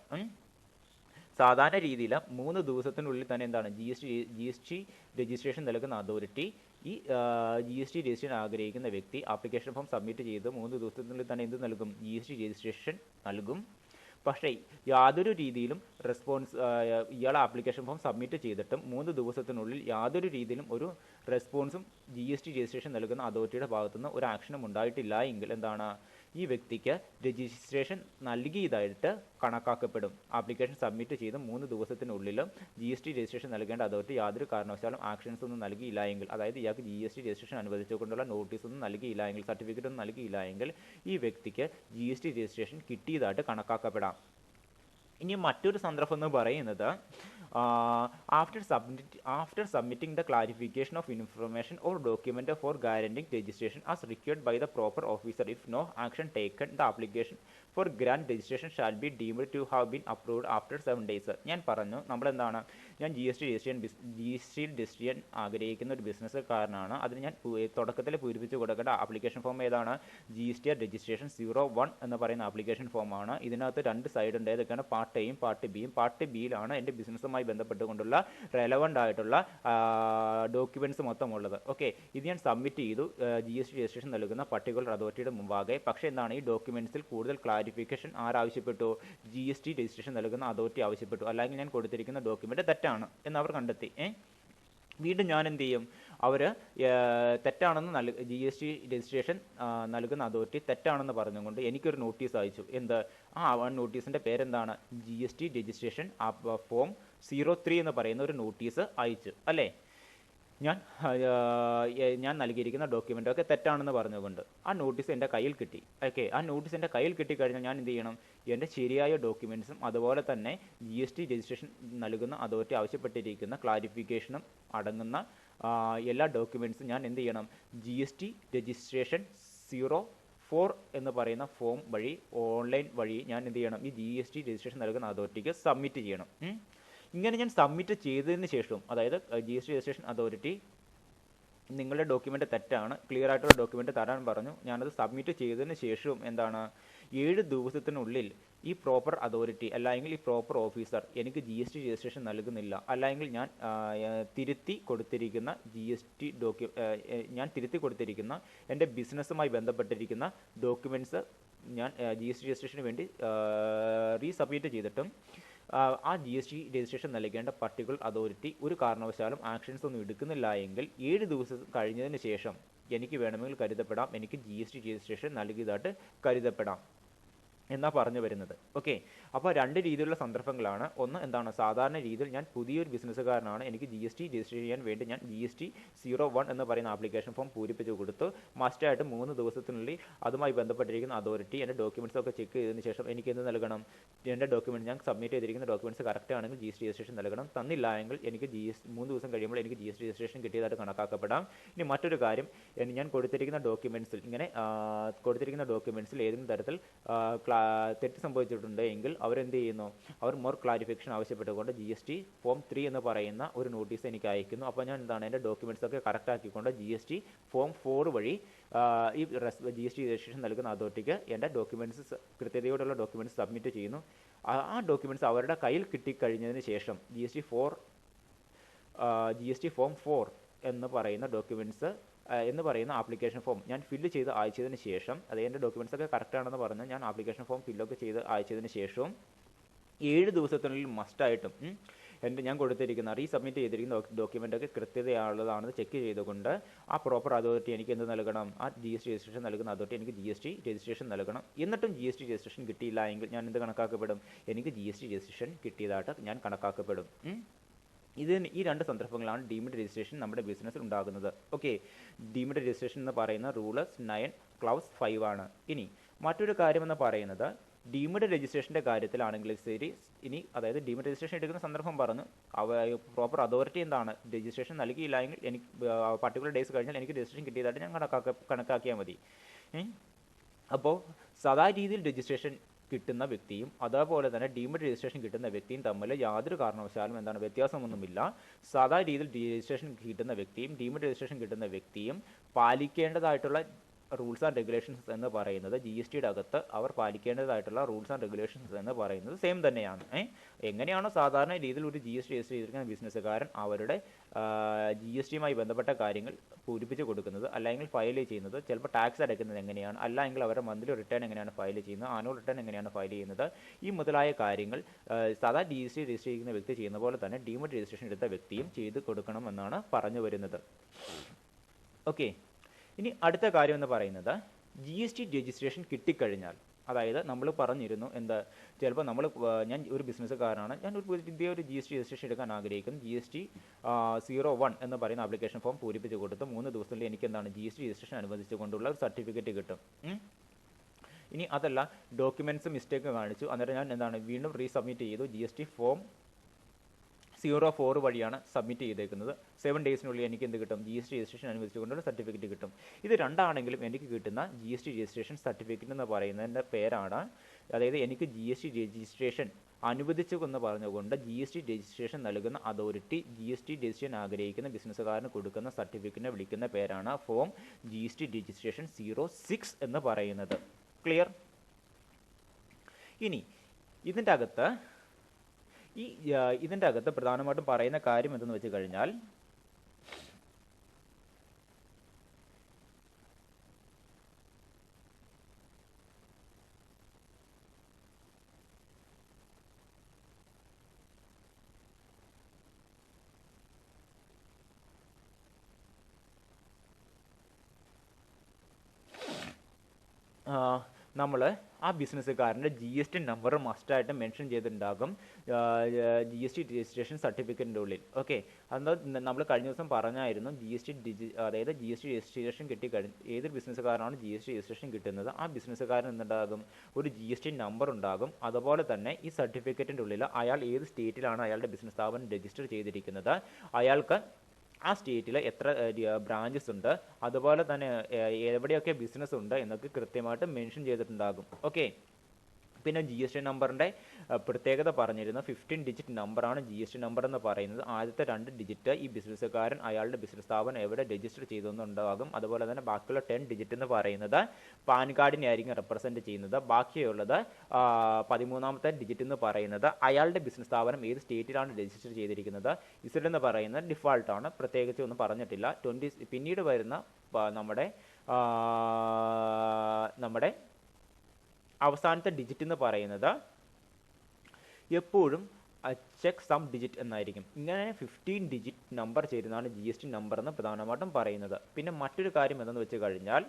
സാധാരണ രീതിയിൽ 3 ദിവസത്തിനുള്ളിൽ തന്നെ എന്താണ് GST രജിസ്ട്രേഷൻ നൽകുന്ന അതോറിറ്റി ഈ GST രജിസ്ട്രേഷൻ ആഗ്രഹിക്കുന്ന വ്യക്തി ആപ്ലിക്കേഷൻ ഫോം സബ്മിറ്റ് ചെയ്ത് 3 ദിവസത്തിനുള്ളിൽ തന്നെ എന്ത് നൽകും? GST രജിസ്ട്രേഷൻ നൽകും. പക്ഷേ യാതൊരു രീതിയിലും റെസ്പോൺസ് ഇയാൾ ആപ്ലിക്കേഷൻ ഫോം സബ്മിറ്റ് ചെയ്തിട്ടും 3 ദിവസത്തിനുള്ളിൽ യാതൊരു രീതിയിലും ഒരു റെസ്പോൺസും GST രജിസ്ട്രേഷൻ നൽകുന്ന അതോറിറ്റിയുടെ ഭാഗത്തുനിന്ന് ഒരു ആക്ഷനും ഉണ്ടായിട്ടില്ല എങ്കിൽ എന്താണ്? ഈ വ്യക്തിക്ക് രജിസ്ട്രേഷൻ നൽകിയതായിട്ട് കണക്കാക്കപ്പെടും. ആപ്ലിക്കേഷൻ സബ്മിറ്റ് ചെയ്ത് 3 ദിവസത്തിനുള്ളിലും GST രജിസ്ട്രേഷൻ നൽകേണ്ട അതോറിറ്റി യാതൊരു കാരണവശാലും ആക്ഷൻസ് ഒന്നും നൽകിയില്ല എങ്കിൽ, അതായത് ഇയാൾക്ക് GST രജിസ്ട്രേഷൻ അനുവദിച്ചുകൊണ്ടുള്ള നോട്ടീസ് ഒന്നും നൽകിയില്ല എങ്കിൽ, സർട്ടിഫിക്കറ്റ് ഒന്നും നൽകിയില്ല എങ്കിൽ ഈ വ്യക്തിക്ക് GST രജിസ്ട്രേഷൻ കിട്ടിയതായിട്ട് കണക്കാക്കപ്പെടാം. ഇനി മറ്റൊരു സന്ദർഭം എന്ന് പറയുന്നത് after submitting the clarification of information or document for guaranteeing registration as required by the proper officer, if no action taken, the application for grant registration shall be deemed to have been approved after 7 days. ഞാൻ പറഞ്ഞു നമ്മൾ എന്താണ് ഞാൻ G S T register ചെയ്യാൻ ആഗ്രഹിക്കുന്ന ഒരു ബിസിനസ്സുകാരനാണ്. അതിന് ഞാൻ തുടക്കത്തിൽ പൂരിപ്പിച്ച് കൊടുക്കേണ്ട ആപ്ലിക്കേഷൻ ഫോം ഏതാണ്? GSTR രജിസ്ട്രേഷൻ 01 എന്ന് പറയുന്ന ആപ്ലിക്കേഷൻ ഫോമാണ്. ഇതിനകത്ത് 2 സൈഡ് ഉണ്ട്. ഏതൊക്കെയാണ്? പാർട്ട് എയും പാർട്ട് ബിയും. പാർട്ട് ബിയിലാണ് എൻ്റെ ബിസിനസ്സുമായി ബന്ധപ്പെട്ടുകൊണ്ടുള്ള റെലവൻ്റ് ആയിട്ടുള്ള ഡോക്യുമെൻറ്റ്സ് മൊത്തം ഉള്ളത്. ഓക്കെ, ഇത് ഞാൻ സബ്മിറ്റ് ചെയ്തു GST രജിസ്ട്രേഷൻ നൽകുന്ന പർട്ടിക്കുലർ അതോറിറ്റിയുടെ മുമ്പാകെ. പക്ഷേ എന്താണ്, ഈ ഡോക്യുമെൻറ്റ്സിൽ കൂടുതൽ ക്ലാരിഫിക്കേഷൻ ആരാവശ്യപ്പെട്ടു? GST രജിസ്ട്രേഷൻ നൽകുന്ന അതോറിറ്റി ആവശ്യപ്പെട്ടു. അല്ലെങ്കിൽ ഞാൻ കൊടുത്തിരിക്കുന്ന ഡോക്യുമെൻ്റ് തെറ്റാണ് എന്ന് അവർ കണ്ടെത്തി. വീണ്ടും ഞാൻ എന്ത് ചെയ്യും? അവർ തെറ്റാണെന്ന് GST രജിസ്ട്രേഷൻ നൽകുന്ന അതോറിറ്റി തെറ്റാണെന്ന് പറഞ്ഞുകൊണ്ട് എനിക്കൊരു നോട്ടീസ് അയച്ചു. എന്ത്? നോട്ടീസിൻ്റെ പേരെന്താണ്? GST രജിസ്ട്രേഷൻ ഫോം 03 എന്ന് പറയുന്ന ഒരു നോട്ടീസ് അയച്ചു അല്ലേ? ഞാൻ നൽകിയിരിക്കുന്ന ഡോക്യുമെൻ്റൊക്കെ തെറ്റാണെന്ന് പറഞ്ഞുകൊണ്ട് ആ നോട്ടീസ് എൻ്റെ കയ്യിൽ കിട്ടി. ഓക്കെ, ആ നോട്ടീസ് എൻ്റെ കയ്യിൽ കിട്ടിക്കഴിഞ്ഞാൽ ഞാൻ എന്ത് ചെയ്യണം? എൻ്റെ ശരിയായ ഡോക്യുമെൻറ്റ്സും അതുപോലെ തന്നെ GST രജിസ്ട്രേഷൻ നൽകുന്ന അതോറിറ്റി ആവശ്യപ്പെട്ടിരിക്കുന്ന ക്ലാരിഫിക്കേഷനും അടങ്ങുന്ന എല്ലാ ഡോക്യുമെൻറ്റ്സും ഞാൻ എന്ത് ചെയ്യണം? GST രജിസ്ട്രേഷൻ 04 എന്ന് പറയുന്ന ഫോം വഴി, ഓൺലൈൻ വഴി ഞാൻ എന്ത് ചെയ്യണം? ഈ GST രജിസ്ട്രേഷൻ നൽകുന്ന അതോറിറ്റിക്ക് സബ്മിറ്റ് ചെയ്യണം. ഇങ്ങനെ ഞാൻ സബ്മിറ്റ് ചെയ്തതിന് ശേഷം, അതായത് GST രജിസ്ട്രേഷൻ അതോറിറ്റി നിങ്ങളുടെ ഡോക്യുമെൻ്റ് തെറ്റാണ്, ക്ലിയർ ആയിട്ടുള്ള ഡോക്യുമെൻ്റ് തരാൻ പറഞ്ഞു. ഞാനത് സബ്മിറ്റ് ചെയ്തതിന് ശേഷം എന്താണ്, 7 ദിവസത്തിനുള്ളിൽ ഈ പ്രോപ്പർ അതോറിറ്റി അല്ലെങ്കിൽ ഈ പ്രോപ്പർ ഓഫീസർ എനിക്ക് GST രജിസ്ട്രേഷൻ നൽകുന്നില്ല, അല്ലെങ്കിൽ ഞാൻ തിരുത്തി കൊടുത്തിരിക്കുന്ന ഞാൻ തിരുത്തി കൊടുത്തിരിക്കുന്ന എൻ്റെ ബിസിനസ്സുമായി ബന്ധപ്പെട്ടിരിക്കുന്ന ഡോക്യുമെൻറ്റ്സ് ഞാൻ GST രജിസ്ട്രേഷന് വേണ്ടി റീസബ്മിറ്റ് ചെയ്തിട്ടും ആ GST രജിസ്ട്രേഷൻ നൽകേണ്ട പർട്ടിക്കുലർ അതോറിറ്റി ഒരു കാരണവശാലും ആക്ഷൻസ് ഒന്നും എടുക്കുന്നില്ല എങ്കിൽ 7 ദിവസം കഴിഞ്ഞതിന് ശേഷം എനിക്ക് വേണമെങ്കിൽ കരുതപ്പെടാം, എനിക്ക് GST രജിസ്ട്രേഷൻ നൽകിയതായിട്ട് കരുതപ്പെടാം എന്നാ പറഞ്ഞു വരുന്നത്. ഓക്കെ, അപ്പോൾ 2 രീതിയിലുള്ള സന്ദർഭങ്ങളാണ്. ഒന്ന് എന്താണ്, സാധാരണ രീതിയിൽ ഞാൻ പുതിയൊരു ബിസിനസ്സുകാരനാണ്, എനിക്ക് GST രജിസ്റ്റർ ചെയ്യാൻ വേണ്ടി ഞാൻ GST 01 എന്ന് പറയുന്ന ആപ്ലിക്കേഷൻ ഫോം പൂരിപ്പിച്ച് കൊടുത്തു. മസ്റ്റായിട്ട് 3 ദിവസത്തിനുള്ളിൽ അതുമായി ബന്ധപ്പെട്ടിരിക്കുന്ന അതോറിറ്റി എൻ്റെ ഡോക്യുമെൻറ്റ്സ് ഒക്കെ ചെക്ക് ചെയ്തതിന് ശേഷം എനിക്ക് എന്ത് നൽകണം? എൻ്റെ ഡോക്യുമെൻറ്റ്, ഞാൻ സബ്മിറ്റ് ചെയ്തിരിക്കുന്ന ഡോക്യുമെൻറ്റ്സ് കറക്റ്റ് ആണെങ്കിൽ GST രജിസ്ട്രേഷൻ നൽകണം. തന്നില്ല എങ്കിൽ എനിക്ക് 3 ദിവസം കഴിയുമ്പോൾ എനിക്ക് GST രജിസ്ട്രേഷൻ കിട്ടിയതായിട്ട് കണക്കാക്കപ്പെടാം. ഇനി മറ്റൊരു കാര്യം, ഞാൻ കൊടുത്തിരിക്കുന്ന ഡോക്യുമെൻറ്റ്സിൽ ഏതെങ്കിലും തരത്തിൽ തെറ്റ് സംഭവിച്ചിട്ടുണ്ട് എങ്കിൽ അവരെന്ത് ചെയ്യുന്നു? അവർ മോർ ക്ലാരിഫിക്കേഷൻ ആവശ്യപ്പെട്ടുകൊണ്ട് GST ഫോം 3 എന്ന് പറയുന്ന ഒരു നോട്ടീസ് എനിക്ക് അയക്കുന്നു. അപ്പോൾ ഞാൻ എന്താണ്, എൻ്റെ ഡോക്യുമെൻറ്റ്സ് ഒക്കെ കറക്റ്റ് ആക്കിക്കൊണ്ട് GST ഫോം 4 വഴി ഈ GST രജിസ്ട്രേഷൻ നൽകുന്ന അതോറിറ്റിക്ക് എൻ്റെ ഡോക്യുമെൻറ്റ്സ്, കൃത്യതയോടുള്ള ഡോക്യുമെൻറ്റ്സ് സബ്മിറ്റ് ചെയ്യുന്നു. ആ ഡോക്യുമെൻറ്റ്സ് അവരുടെ കയ്യിൽ കിട്ടിക്കഴിഞ്ഞതിന് ശേഷം GST ഫോം 4 എന്ന് പറയുന്ന ഡോക്യുമെൻറ്റ്സ് എന്ന് പറയുന്ന ആപ്ലിക്കേഷൻ ഫോം ഞാൻ ഫില്ല് ചെയ്ത് അയച്ചതിന് ശേഷം, അത് എൻ്റെ ഡോക്യുമെൻറ്റ്സ് ഒക്കെ കറക്റ്റ് ആണെന്ന് പറഞ്ഞ് ഞാൻ ആപ്ലിക്കേഷൻ ഫോം ഫില്ലൊക്കെ ചെയ്ത് അയച്ചതിന് ശേഷവും 7 ദിവസത്തിനുള്ളിൽ മസ്റ്റായിട്ടും ഞാൻ കൊടുത്തിരിക്കുന്ന റീസബ്മിറ്റ് ചെയ്തിരിക്കുന്ന ഡോക്യുമെൻ്റൊക്കെ കൃത്യതയുള്ളതാണെന്ന് ചെക്ക് ചെയ്തുകൊണ്ട് ആ പ്രോപ്പർ അതോറിറ്റി എനിക്ക് എന്ത് നൽകണം? ആ GST രജിസ്ട്രേഷൻ നൽകുന്ന അതോറിറ്റി എനിക്ക് GST രജിസ്ട്രേഷൻ നൽകണം. എന്നിട്ടും GST രജിസ്ട്രേഷൻ കിട്ടിയില്ല എങ്കിൽ ഞാൻ എന്ത് കണക്കാക്കപ്പെടും? എനിക്ക് GST രജിസ്ട്രേഷൻ കിട്ടിയതായിട്ട് ഞാൻ കണക്കാക്കപ്പെടും. ഈ 2 സന്ദർഭങ്ങളാണ് ഡീംഡ് രജിസ്ട്രേഷൻ നമ്മുടെ ബിസിനസ്സിൽ ഉണ്ടാകുന്നത്. ഓക്കെ, ഡീംഡ് രജിസ്ട്രേഷൻ എന്ന് പറയുന്ന റൂൾസ് 9 ക്ലൗസ് 5 ആണ്. ഇനി മറ്റൊരു കാര്യമെന്ന് പറയുന്നത്, ഡീംഡ് രജിസ്ട്രേഷൻ്റെ കാര്യത്തിലാണെങ്കിൽ ശരി, അതായത് ഡീംഡ് രജിസ്ട്രേഷൻ എടുക്കുന്ന സന്ദർഭം പറഞ്ഞു, പ്രോപ്പർ അതോറിറ്റി എന്താണ്, രജിസ്ട്രേഷൻ നൽകിയില്ല എങ്കിൽ എനിക്ക് പർട്ടിക്കുലർ ഡേയ്സ് കഴിഞ്ഞാൽ എനിക്ക് രജിസ്ട്രേഷൻ കിട്ടിയതായിട്ട് ഞാൻ കണക്കാക്കിയാൽ മതി. അപ്പോൾ സാധാ രീതിയിൽ രജിസ്ട്രേഷൻ കിട്ടുന്ന വ്യക്തിയും അതേപോലെ തന്നെ ഡീംഡ് രജിസ്ട്രേഷൻ കിട്ടുന്ന വ്യക്തിയും തമ്മിൽ യാതൊരു കാരണവശാലും വ്യത്യാസമൊന്നുമില്ല. സാധാ രീതിയിൽ രജിസ്ട്രേഷൻ കിട്ടുന്ന വ്യക്തിയും ഡീംഡ് രജിസ്ട്രേഷൻ കിട്ടുന്ന വ്യക്തിയും പാലിക്കേണ്ടതായിട്ടുള്ള റൂൾസ് ആൻഡ് റെഗുലേഷൻസ് എന്ന് പറയുന്നത്, GSTയുടെ അകത്ത് അവർ പാലിക്കേണ്ടതായിട്ടുള്ള റൂൾസ് ആൻഡ് റെഗുലേഷൻസ് എന്ന് പറയുന്നത് സെയിം തന്നെയാണ്. എങ്ങനെയാണോ സാധാരണ രീതിയിൽ ഒരു GST രജിസ്റ്റർ ചെയ്തിരിക്കുന്ന ബിസിനസ്സുകാരൻ അവരുടെ GSTയുമായി ബന്ധപ്പെട്ട കാര്യങ്ങൾ പൂരിപ്പിച്ച് കൊടുക്കുന്നത്, അല്ലെങ്കിൽ ഫയൽ ചെയ്യുന്നത്, ചിലപ്പോൾ ടാക്സ് അടയ്ക്കുന്നത് എങ്ങനെയാണ്, അല്ലെങ്കിൽ അവരുടെ മന്ത്ലി റിട്ടേൺ എങ്ങനെയാണ് ഫയൽ ചെയ്യുന്നത്, ആനുവൽ റിട്ടേൺ എങ്ങനെയാണ് ഫയൽ ചെയ്യുന്നത്, ഈ മുതലായ കാര്യങ്ങൾ സാധാ GST രജിസ്റ്റർ ചെയ്യുന്ന വ്യക്തി ചെയ്യുന്ന പോലെ തന്നെ ഡീംഡ് രജിസ്ട്രേഷൻ എടുത്ത വ്യക്തിയും ചെയ്ത് കൊടുക്കണമെന്നാണ് പറഞ്ഞു വരുന്നത്. ഓക്കെ, ഇനി അടുത്ത കാര്യം എന്ന് പറയുന്നത്, GST രജിസ്ട്രേഷൻ കിട്ടിക്കഴിഞ്ഞാൽ, അതായത് നമ്മൾ പറഞ്ഞിരുന്നു ചിലപ്പോൾ ഞാൻ ഒരു ബിസിനസ്സുകാരനാണ്, ഞാൻ ഒരു പുതിയൊരു GST രജിസ്ട്രേഷൻ എടുക്കാൻ ആഗ്രഹിക്കുന്നു. GST 01 എന്ന് പറയുന്ന ആപ്ലിക്കേഷൻ ഫോം പൂരിപ്പിച്ച് കൊടുത്ത് 3 ദിവസത്തിൽ എനിക്ക് GST രജിസ്ട്രേഷൻ അനുവദിച്ചുകൊണ്ടുള്ള ഒരു സർട്ടിഫിക്കറ്റ് കിട്ടും. ഇനി അതല്ല, ഡോക്യുമെൻറ്റ്സ് മിസ്റ്റേക്ക് കാണിച്ചു, അന്നേരം ഞാൻ വീണ്ടും റീസബ്മിറ്റ് ചെയ്തു. GST ഫോം 04 വഴിയാണ് സബ്മിറ്റ് ചെയ്തേക്കുന്നത്. 7 ഡേയ്സിനുള്ളിൽ എനിക്ക് എന്ത് കിട്ടും? GST രജിസ്ട്രേഷൻ അനുവദിച്ചുകൊണ്ടൊരു സർട്ടിഫിക്കറ്റ് കിട്ടും. ഇത് രണ്ടാണെങ്കിലും എനിക്ക് കിട്ടുന്ന GST രജിസ്ട്രേഷൻ സർട്ടിഫിക്കറ്റ് എന്ന് പറയുന്നതിൻ്റെ പേരാണ്, അതായത് എനിക്ക് GST രജിസ്ട്രേഷൻ അനുവദിച്ചു എന്ന് പറഞ്ഞുകൊണ്ട് GST രജിസ്ട്രേഷൻ നൽകുന്ന അതോറിറ്റി GST രജിസ്ട്രേഷൻ ആഗ്രഹിക്കുന്ന ബിസിനസ്സുകാരന് കൊടുക്കുന്ന സർട്ടിഫിക്കറ്റിനെ വിളിക്കുന്ന പേരാണ് ഫോം GST രജിസ്ട്രേഷൻ 06 എന്ന് പറയുന്നത്. ക്ലിയർ? ഇനി ഇതിൻ്റെ അകത്ത് പ്രധാനമായിട്ടും പറയുന്ന കാര്യം എന്തെന്ന് വെച്ച് കഴിഞ്ഞാൽ നമ്മൾ ആ ബിസിനസ്സുകാരൻ്റെ GST നമ്പർ മസ്റ്റായിട്ട് മെൻഷൻ ചെയ്തിട്ടുണ്ടാകും GST രജിസ്ട്രേഷൻ സർട്ടിഫിക്കറ്റിൻ്റെ ഉള്ളിൽ. ഓക്കെ, അത് നമ്മൾ കഴിഞ്ഞ ദിവസം പറഞ്ഞായിരുന്നു അതായത് GST രജിസ്ട്രേഷൻ കിട്ടിക്കഴിഞ്ഞ് ഏതൊരു ബിസിനസ്സുകാരനാണ് GST രജിസ്ട്രേഷൻ കിട്ടുന്നത് ആ ബിസിനസ്സുകാരൻ എന്തുണ്ടാകും, ഒരു GST നമ്പർ ഉണ്ടാകും. അതുപോലെ തന്നെ ഈ സർട്ടിഫിക്കറ്റിൻ്റെ ഉള്ളിൽ അയാൾ ഏത് സ്റ്റേറ്റിലാണ് അയാളുടെ ബിസിനസ് സ്ഥാപനം രജിസ്റ്റർ ചെയ്തിരിക്കുന്നത്, അയാൾക്ക് ആ സ്റ്റേറ്റിൽ എത്ര ബ്രാഞ്ചസ് ഉണ്ട്, അതുപോലെ തന്നെ എവിടെയൊക്കെ ബിസിനസ് ഉണ്ട് എന്നൊക്കെ കൃത്യമായിട്ട് മെൻഷൻ ചെയ്തിട്ടുണ്ടാകും. ഓക്കെ, പിന്നെ GST നമ്പറിൻ്റെ പ്രത്യേകത പറഞ്ഞിരുന്നു. 15 ഡിജിറ്റ് നമ്പറാണ് GST നമ്പർ എന്ന് പറയുന്നത്. ആദ്യത്തെ 2 ഡിജിറ്റ് ഈ ബിസിനസ്സുകാരൻ അയാളുടെ ബിസിനസ് സ്ഥാപനം എവിടെ രജിസ്റ്റർ ചെയ്തെന്നുണ്ടാകും. അതുപോലെ തന്നെ ബാക്കിയുള്ള 10 ഡിജിറ്റ് എന്ന് പറയുന്നത് പാൻ കാർഡിനെ ആയിരിക്കും റെപ്രസെൻറ്റ് ചെയ്യുന്നത്. ബാക്കിയുള്ളത് 13ാമത്തെ ഡിജിറ്റ് എന്ന് പറയുന്നത് അയാളുടെ ബിസിനസ് സ്ഥാപനം ഏത് സ്റ്റേറ്റിലാണ് രജിസ്റ്റർ ചെയ്തിരിക്കുന്നത്. Z എന്ന് പറയുന്നത് ഡിഫാൾട്ടാണ്, പ്രത്യേകിച്ച് ഒന്നും പറഞ്ഞിട്ടില്ല. പിന്നീട് വരുന്ന നമ്മുടെ അവസാനത്തെ ഡിജിറ്റ് എന്ന് പറയുന്നത് എപ്പോഴും ചെക്ക് സം ഡിജിറ്റ് എന്നായിരിക്കും. ഇങ്ങനെ 15 ഡിജിറ്റ് നമ്പർ ചേരുന്നതാണ് GST നമ്പർ എന്ന് പ്രധാനമായിട്ടും പറയുന്നത്. പിന്നെ മറ്റൊരു കാര്യം എന്തെന്ന് വെച്ച് കഴിഞ്ഞാൽ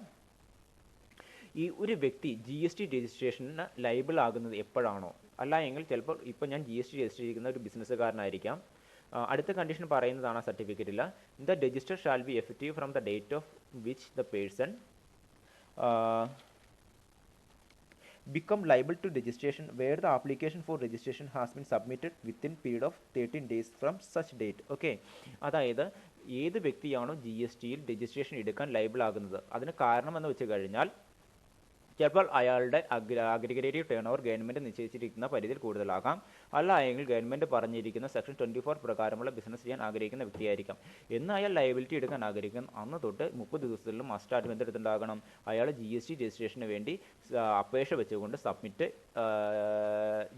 ഈ ഒരു വ്യക്തി GST രജിസ്ട്രേഷന് ലൈബിൾ ആകുന്നത് എപ്പോഴാണോ, അല്ല എങ്കിൽ ചിലപ്പോൾ ഇപ്പോൾ ഞാൻ GST രജിസ്റ്റർ ചെയ്യുന്ന ഒരു ബിസിനസ്സുകാരനായിരിക്കാം. അടുത്ത കണ്ടീഷൻ പറയുന്നതാണ് ആ സർട്ടിഫിക്കറ്റിൽ, the register shall be effective from the date of which the person become liable to registration where the application for registration has been submitted within period of 13 days from such date. Okay, അതായത് ഏത് വ്യക്തിയാണോ GSTയിൽ registration എടുക്കാൻ liable ആകുന്നത്, അതിന് കാരണം എന്ന് വെച്ച് കഴിഞ്ഞാൽ ചിലപ്പോൾ അയാളുടെ അഗ്രിഗേറ്റീവ് ടേൺ ഓവർ ഗവൺമെൻറ് നിശ്ചയിച്ചിരിക്കുന്ന പരിധിയിൽ കൂടുതലാകാം, അല്ല എങ്കിൽ ഗവൺമെൻറ് പറഞ്ഞിരിക്കുന്ന സെക്ഷൻ 24 പ്രകാരമുള്ള ബിസിനസ് ചെയ്യാൻ ആഗ്രഹിക്കുന്ന വ്യക്തിയായിരിക്കാം. എന്ന് അയാൾ ലയബിലിറ്റി എടുക്കാൻ ആഗ്രഹിക്കുന്ന അന്ന് തൊട്ട് 30 ദിവസത്തിലും മസ്റ്റായിട്ട് എന്തെടുത്തുണ്ടാകണം, അയാൾ GST രജിസ്ട്രേഷന് വേണ്ടി അപേക്ഷ വെച്ചുകൊണ്ട്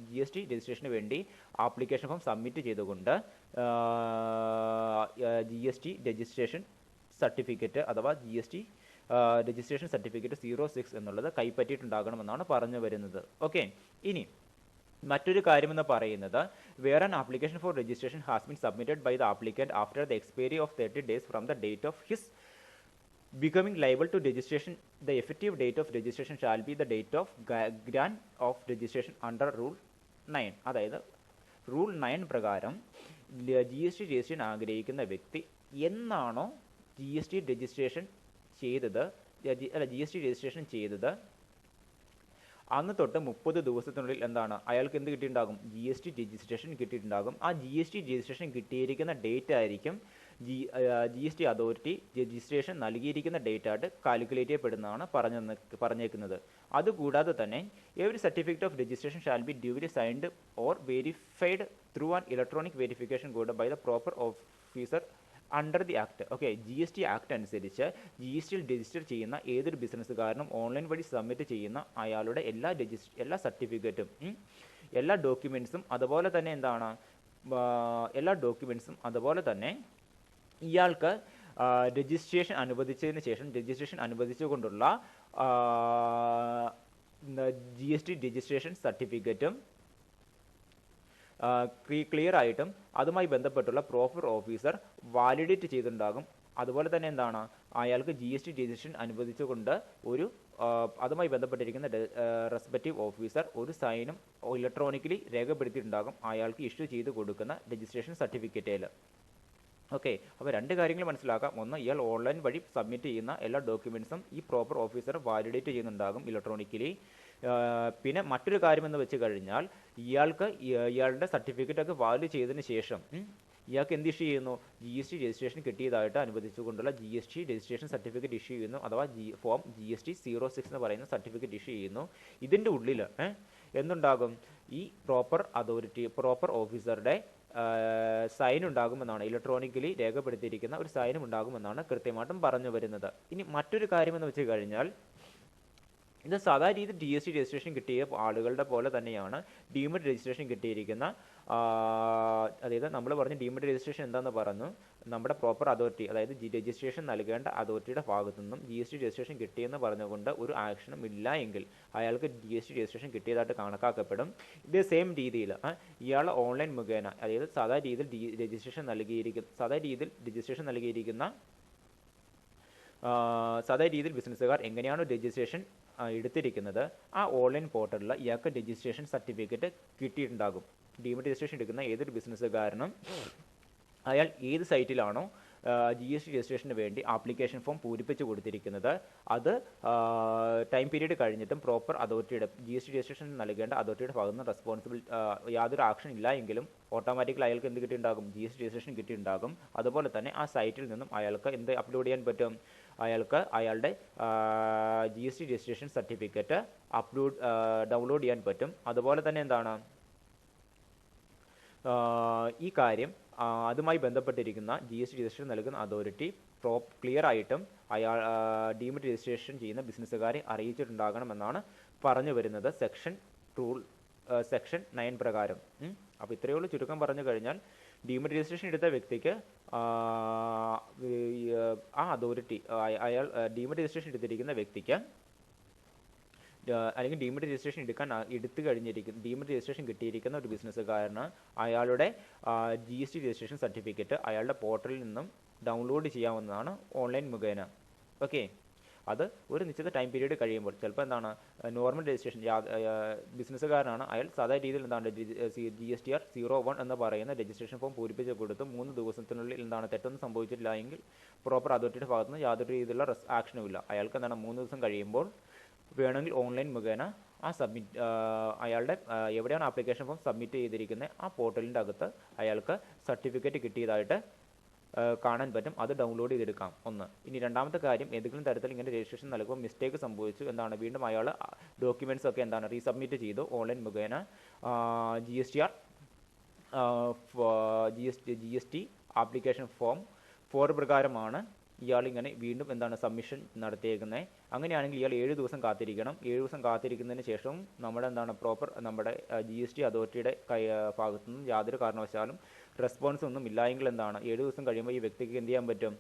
GST രജിസ്ട്രേഷന് വേണ്ടി ആപ്ലിക്കേഷൻ ഫോം സബ്മിറ്റ് ചെയ്തുകൊണ്ട് GST രജിസ്ട്രേഷൻ സർട്ടിഫിക്കറ്റ് അഥവാ GST രജിസ്ട്രേഷൻ സർട്ടിഫിക്കറ്റ് 06 എന്നുള്ളത് കൈപ്പറ്റിയിട്ടുണ്ടാകണമെന്നാണ് പറഞ്ഞു വരുന്നത്. ഓക്കെ, ഇനി മറ്റൊരു കാര്യമെന്ന് പറയുന്നത് where an application for registration has been submitted by the applicant after the expiry of 30 days from the date of his becoming liable to registration, the effective date of registration shall be the date of grant of registration under Rule 9. അതായത് rule 9 പ്രകാരം GST registration ആഗ്രഹിക്കുന്ന വ്യക്തി എന്നാണോ GST registration registration ചെയ്തത് അന്ന് തൊട്ട് 30 ദിവസത്തിനുള്ളിൽ എന്താണ് അയാൾക്ക് എന്ത് കിട്ടിയിട്ടുണ്ടാകും, GST രജിസ്ട്രേഷൻ കിട്ടിയിട്ടുണ്ടാകും. ആ GST രജിസ്ട്രേഷൻ കിട്ടിയിരിക്കുന്ന ഡേറ്റ് ആയിരിക്കും GST അതോറിറ്റി രജിസ്ട്രേഷൻ നൽകിയിരിക്കുന്ന ഡേറ്റ് ആയിട്ട് കാൽക്കുലേറ്റ് ചെയ്യപ്പെടുന്നതാണ് പറഞ്ഞേക്കുന്നത്. അതുകൂടാതെ തന്നെ every certificate of registration shall be duly signed or verified through an electronic verification code by the proper officer under the act. Okay, GST act അനുസരിച്ച് GSTയിൽ register ചെയ്യുന്ന ഏതൊരു ബിസിനസ്സുകാരനും ഓൺലൈൻ വഴി സബ്മിറ്റ് ചെയ്യുന്ന അയാളുടെ എല്ലാ സർട്ടിഫിക്കറ്റും എല്ലാ ഡോക്യുമെൻറ്റ്സും അതുപോലെ തന്നെ ഇയാൾക്ക് രജിസ്ട്രേഷൻ അനുവദിച്ചുകൊണ്ടുള്ള GST രജിസ്ട്രേഷൻ സർട്ടിഫിക്കറ്റും ക്ലിയർ ആയിട്ടും അതുമായി ബന്ധപ്പെട്ടുള്ള പ്രോപ്പർ ഓഫീസർ വാലിഡേറ്റ് ചെയ്തിട്ടുണ്ടാകും. അതുപോലെ തന്നെ അയാൾക്ക് GST രജിസ്ട്രേഷൻ അനുവദിച്ചുകൊണ്ട് അതുമായി ബന്ധപ്പെട്ടിരിക്കുന്ന റെസ്പെക്റ്റീവ് ഓഫീസർ ഒരു സൈനും ഇലക്ട്രോണിക്കലി രേഖപ്പെടുത്തിയിട്ടുണ്ടാകും അയാൾക്ക് ഇഷ്യൂ ചെയ്ത് കൊടുക്കുന്ന രജിസ്ട്രേഷൻ സർട്ടിഫിക്കറ്റിൽ. ഓക്കെ, അപ്പോൾ 2 കാര്യങ്ങൾ മനസ്സിലാക്കാം. ഒന്ന്, ഇയാൾ ഓൺലൈൻ വഴി സബ്മിറ്റ് ചെയ്യുന്ന എല്ലാ ഡോക്യുമെൻറ്റ്സും ഈ പ്രോപ്പർ ഓഫീസർ വാലിഡേറ്റ് ചെയ്യുന്നുണ്ടാകും ഇലക്ട്രോണിക്കലി. പിന്നെ മറ്റൊരു കാര്യമെന്ന് വെച്ച് കഴിഞ്ഞാൽ ഇയാളുടെ സർട്ടിഫിക്കറ്റൊക്കെ വാലിഡ് ചെയ്തതിന് ശേഷം ഇയാൾക്ക് എന്ത് ഇഷ്യൂ ചെയ്യുന്നു, GST രജിസ്ട്രേഷൻ കിട്ടിയതായിട്ട് അനുവദിച്ചുകൊണ്ടുള്ള GST രജിസ്ട്രേഷൻ സർട്ടിഫിക്കറ്റ് ഇഷ്യൂ ചെയ്യുന്നു, അഥവാ ഫോം GST 06 എന്ന് പറയുന്ന സർട്ടിഫിക്കറ്റ് ഇഷ്യൂ ചെയ്യുന്നു. ഇതിൻ്റെ ഉള്ളിൽ എന്തുണ്ടാകും? ഈ പ്രോപ്പർ ഓഫീസറുടെ സൈൻ ഉണ്ടാകുമെന്നാണ്, ഇലക്ട്രോണിക്കലി രേഖപ്പെടുത്തിയിരിക്കുന്ന ഒരു സൈനും ഉണ്ടാകുമെന്നാണ് കൃത്യമായിട്ടും പറഞ്ഞു വരുന്നത്. ഇനി മറ്റൊരു കാര്യമെന്ന് വെച്ച് കഴിഞ്ഞാൽ, ഇത് സാധാ രീതിയിൽ GST രജിസ്ട്രേഷൻ കിട്ടിയ ആളുകളുടെ പോലെ തന്നെയാണ് ഡീംഡ് രജിസ്ട്രേഷൻ കിട്ടിയിരിക്കുന്ന, അതായത് നമ്മൾ പറഞ്ഞ ഡീംഡ് രജിസ്ട്രേഷൻ എന്താണെന്ന് പറഞ്ഞു, നമ്മുടെ പ്രോപ്പർ അതോറിറ്റി, അതായത് രജിസ്ട്രേഷൻ നൽകേണ്ട അതോറിറ്റിയുടെ ഭാഗത്തു നിന്നും GST രജിസ്ട്രേഷൻ കിട്ടിയെന്ന് പറഞ്ഞുകൊണ്ട് ഒരു ആക്ഷനും ഇല്ല എങ്കിൽ അയാൾക്ക് GST രജിസ്ട്രേഷൻ കിട്ടിയതായിട്ട് കണക്കാക്കപ്പെടും. ഇതേ സെയിം രീതിയിൽ ഇയാൾ ഓൺലൈൻ മുഖേന, അതായത് സാധാ രീതിയിൽ രജിസ്ട്രേഷൻ നൽകിയിരിക്കുന്ന സാധാ രീതിയിൽ ബിസിനസ്സുകാർ എങ്ങനെയാണോ രജിസ്ട്രേഷൻ എടുത്തിരിക്കുന്നത്, ആ ഓൺലൈൻ പോർട്ടലിൽ ഇയാൾക്ക് രജിസ്ട്രേഷൻ സർട്ടിഫിക്കറ്റ് കിട്ടിയിട്ടുണ്ടാകും. ഡീംഡ് രജിസ്ട്രേഷൻ എടുക്കുന്ന ഏതൊരു ബിസിനസ്സുകാരനും അയാൾ ഏത് സൈറ്റിലാണോ GST രജിസ്ട്രേഷന് വേണ്ടി ആപ്ലിക്കേഷൻ ഫോം പൂരിപ്പിച്ച് കൊടുത്തിരിക്കുന്നത്, അത് ടൈം പീരീഡ് കഴിഞ്ഞിട്ടും പ്രോപ്പർ അതോറിറ്റിയുടെ GST രജിസ്ട്രേഷൻ നൽകേണ്ട അതോറിറ്റിയുടെ ഭാഗത്ത് നിന്ന് യാതൊരു ആക്ഷൻ ഇല്ല എങ്കിലും ഓട്ടോമാറ്റിക്കലി അയാൾക്ക് എന്ത് കിട്ടിയിട്ടുണ്ടാകും? GST registration കിട്ടിയിട്ടുണ്ടാകും. അതുപോലെ തന്നെ ആ സൈറ്റിൽ നിന്നും അയാൾക്ക് എന്ത് അപ്ലോഡ് ചെയ്യാൻ പറ്റും? അയാൾക്ക് അയാളുടെ GST രജിസ്ട്രേഷൻ സർട്ടിഫിക്കറ്റ് ഡൗൺലോഡ് ചെയ്യാൻ പറ്റും. അതുപോലെ തന്നെ എന്താണ് ഈ കാര്യം അതുമായി ബന്ധപ്പെട്ടിരിക്കുന്ന GST രജിസ്ട്രേഷൻ നൽകുന്ന അതോറിറ്റി ക്ലിയർ ആയിട്ടും ഡീംഡ് രജിസ്ട്രേഷൻ ചെയ്യുന്ന ബിസിനസ്സുകാരെ അറിയിച്ചിട്ടുണ്ടാകണമെന്നാണ് പറഞ്ഞു വരുന്നത് സെക്ഷൻ 9 പ്രകാരം. അപ്പോൾ ഇത്രയേ ഉള്ളൂ. ചുരുക്കം പറഞ്ഞു കഴിഞ്ഞാൽ, ഡീംഡ് രജിസ്ട്രേഷൻ എടുത്ത വ്യക്തിക്ക് ആ അതോറിറ്റി, ഡീംഡ് രജിസ്ട്രേഷൻ എടുത്തിരിക്കുന്ന വ്യക്തിക്ക്, അല്ലെങ്കിൽ ഡീംഡ് രജിസ്ട്രേഷൻ ഡീംഡ് രജിസ്ട്രേഷൻ കിട്ടിയിരിക്കുന്ന ഒരു ബിസിനസ്സുകാരന് അയാളുടെ GST രജിസ്ട്രേഷൻ സർട്ടിഫിക്കറ്റ് അയാളുടെ പോർട്ടലിൽ നിന്നും ഡൗൺലോഡ് ചെയ്യാവുന്നതാണ് ഓൺലൈൻ മുഖേന. ഓക്കെ, അത് ഒരു നിശ്ചിത ടൈം പീരീഡ് കഴിയുമ്പോൾ, ചിലപ്പോൾ എന്താണ് നോർമൽ രജിസ്ട്രേഷൻ ബിസിനസ്സുകാരനാണ്, അയാൾ സാധാരണ രീതിയിൽ എന്താണ് GSTR 01 എന്ന് പറയുന്ന രജിസ്ട്രേഷൻ ഫോം പൂരിപ്പിച്ച് കൊടുത്ത് 3 ദിവസത്തിനുള്ളിൽ എന്താണ് തെറ്റൊന്നും സംഭവിച്ചിട്ടില്ല എങ്കിൽ പ്രോപ്പർ അതോറിറ്റിയുടെ ഭാഗത്തുനിന്ന് യാതൊരു രീതിയിലുള്ള ആക്ഷനും ഇല്ല. അയാൾക്ക് എന്താണ് 3 ദിവസം കഴിയുമ്പോൾ വേണമെങ്കിൽ ഓൺലൈൻ മുഖേന അയാളുടെ എവിടെയാണ് ആപ്ലിക്കേഷൻ ഫോം സബ്മിറ്റ് ചെയ്തിരിക്കുന്നത് ആ പോർട്ടലിൻ്റെ അകത്ത് അയാൾക്ക് സർട്ടിഫിക്കറ്റ് കിട്ടിയതായിട്ട് കാണാൻ പറ്റും. അത് ഡൗൺലോഡ് ചെയ്തെടുക്കാം. ഒന്ന്. ഇനി രണ്ടാമത്തെ കാര്യം, ഏതെങ്കിലും തരത്തിൽ ഇങ്ങനെ രജിസ്ട്രേഷൻ നൽകുമ്പോൾ മിസ്റ്റേക്ക് സംഭവിച്ചു, എന്താണ് വീണ്ടും അയാൾ ഡോക്യുമെൻറ്റ്സ് ഒക്കെ എന്താണ് റീസബ്മിറ്റ് ചെയ്തു ഓൺലൈൻ മുഖേന GST ആപ്ലിക്കേഷൻ ഫോം 4 പ്രകാരമാണ് ഇയാൾ ഇങ്ങനെ വീണ്ടും എന്താണ് സബ്മിഷൻ നടത്തിയേക്കുന്നത്. അങ്ങനെയാണെങ്കിൽ ഇയാൾ 7 ദിവസം കാത്തിരിക്കണം. 7 ദിവസം കാത്തിരിക്കുന്നതിന് ശേഷവും നമ്മുടെ GST അതോറിറ്റിയുടെ ഭാഗത്തു നിന്നും യാതൊരു കാരണവശാലും റെസ്പോൺസ് ഒന്നും ഇല്ല എങ്കിൽ എന്താണ് 7 ദിവസം കഴിയുമ്പോൾ ഈ വ്യക്തിക്ക് എന്ത് ചെയ്യാൻ പറ്റും?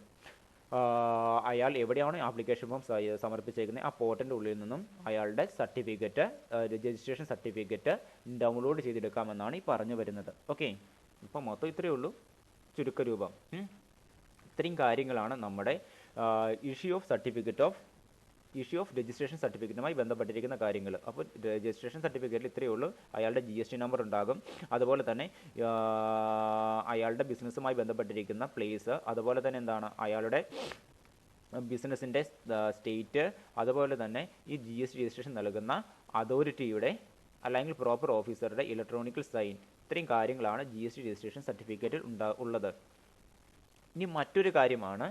അയാൾ എവിടെയാണ് ആപ്ലിക്കേഷൻ ഫോം സമർപ്പിച്ചേക്കുന്നത് ആ പോർട്ടലിൻ്റെ ഉള്ളിൽ നിന്നും അയാളുടെ രജിസ്ട്രേഷൻ സർട്ടിഫിക്കറ്റ് ഡൗൺലോഡ് ചെയ്തെടുക്കാമെന്നാണ് ഈ പറഞ്ഞു വരുന്നത്. ഓക്കെ, ഇപ്പം മൊത്തം ഇത്രയേ ഉള്ളൂ, ചുരുക്കരൂപം. ഇത്രയും കാര്യങ്ങളാണ് നമ്മുടെ ഇഷ്യൂ ഓഫ് രജിസ്ട്രേഷൻ സർട്ടിഫിക്കറ്റുമായി ബന്ധപ്പെട്ടിരിക്കുന്ന കാര്യങ്ങൾ. അപ്പോൾ രജിസ്ട്രേഷൻ സർട്ടിഫിക്കറ്റിൽ ഇത്രയേ ഉള്ളൂ. അയാളുടെ GST നമ്പർ ഉണ്ടാകും, അതുപോലെ തന്നെ അയാളുടെ ബിസിനസ്സുമായി ബന്ധപ്പെട്ടിരിക്കുന്ന പ്ലേസ്, അതുപോലെ തന്നെ എന്താണ് അയാളുടെ ബിസിനസ്സിൻ്റെ സ്റ്റേറ്റ്, അതുപോലെ തന്നെ ഈ GST രജിസ്ട്രേഷൻ നൽകുന്ന അതോറിറ്റിയുടെ അല്ലെങ്കിൽ പ്രോപ്പർ ഓഫീസറുടെ ഇലക്ട്രോണിക്കൽ സൈൻ. ഇത്രയും കാര്യങ്ങളാണ് GST രജിസ്ട്രേഷൻ സർട്ടിഫിക്കറ്റിൽ ഉള്ളത്. ഇനി മറ്റൊരു കാര്യമാണ്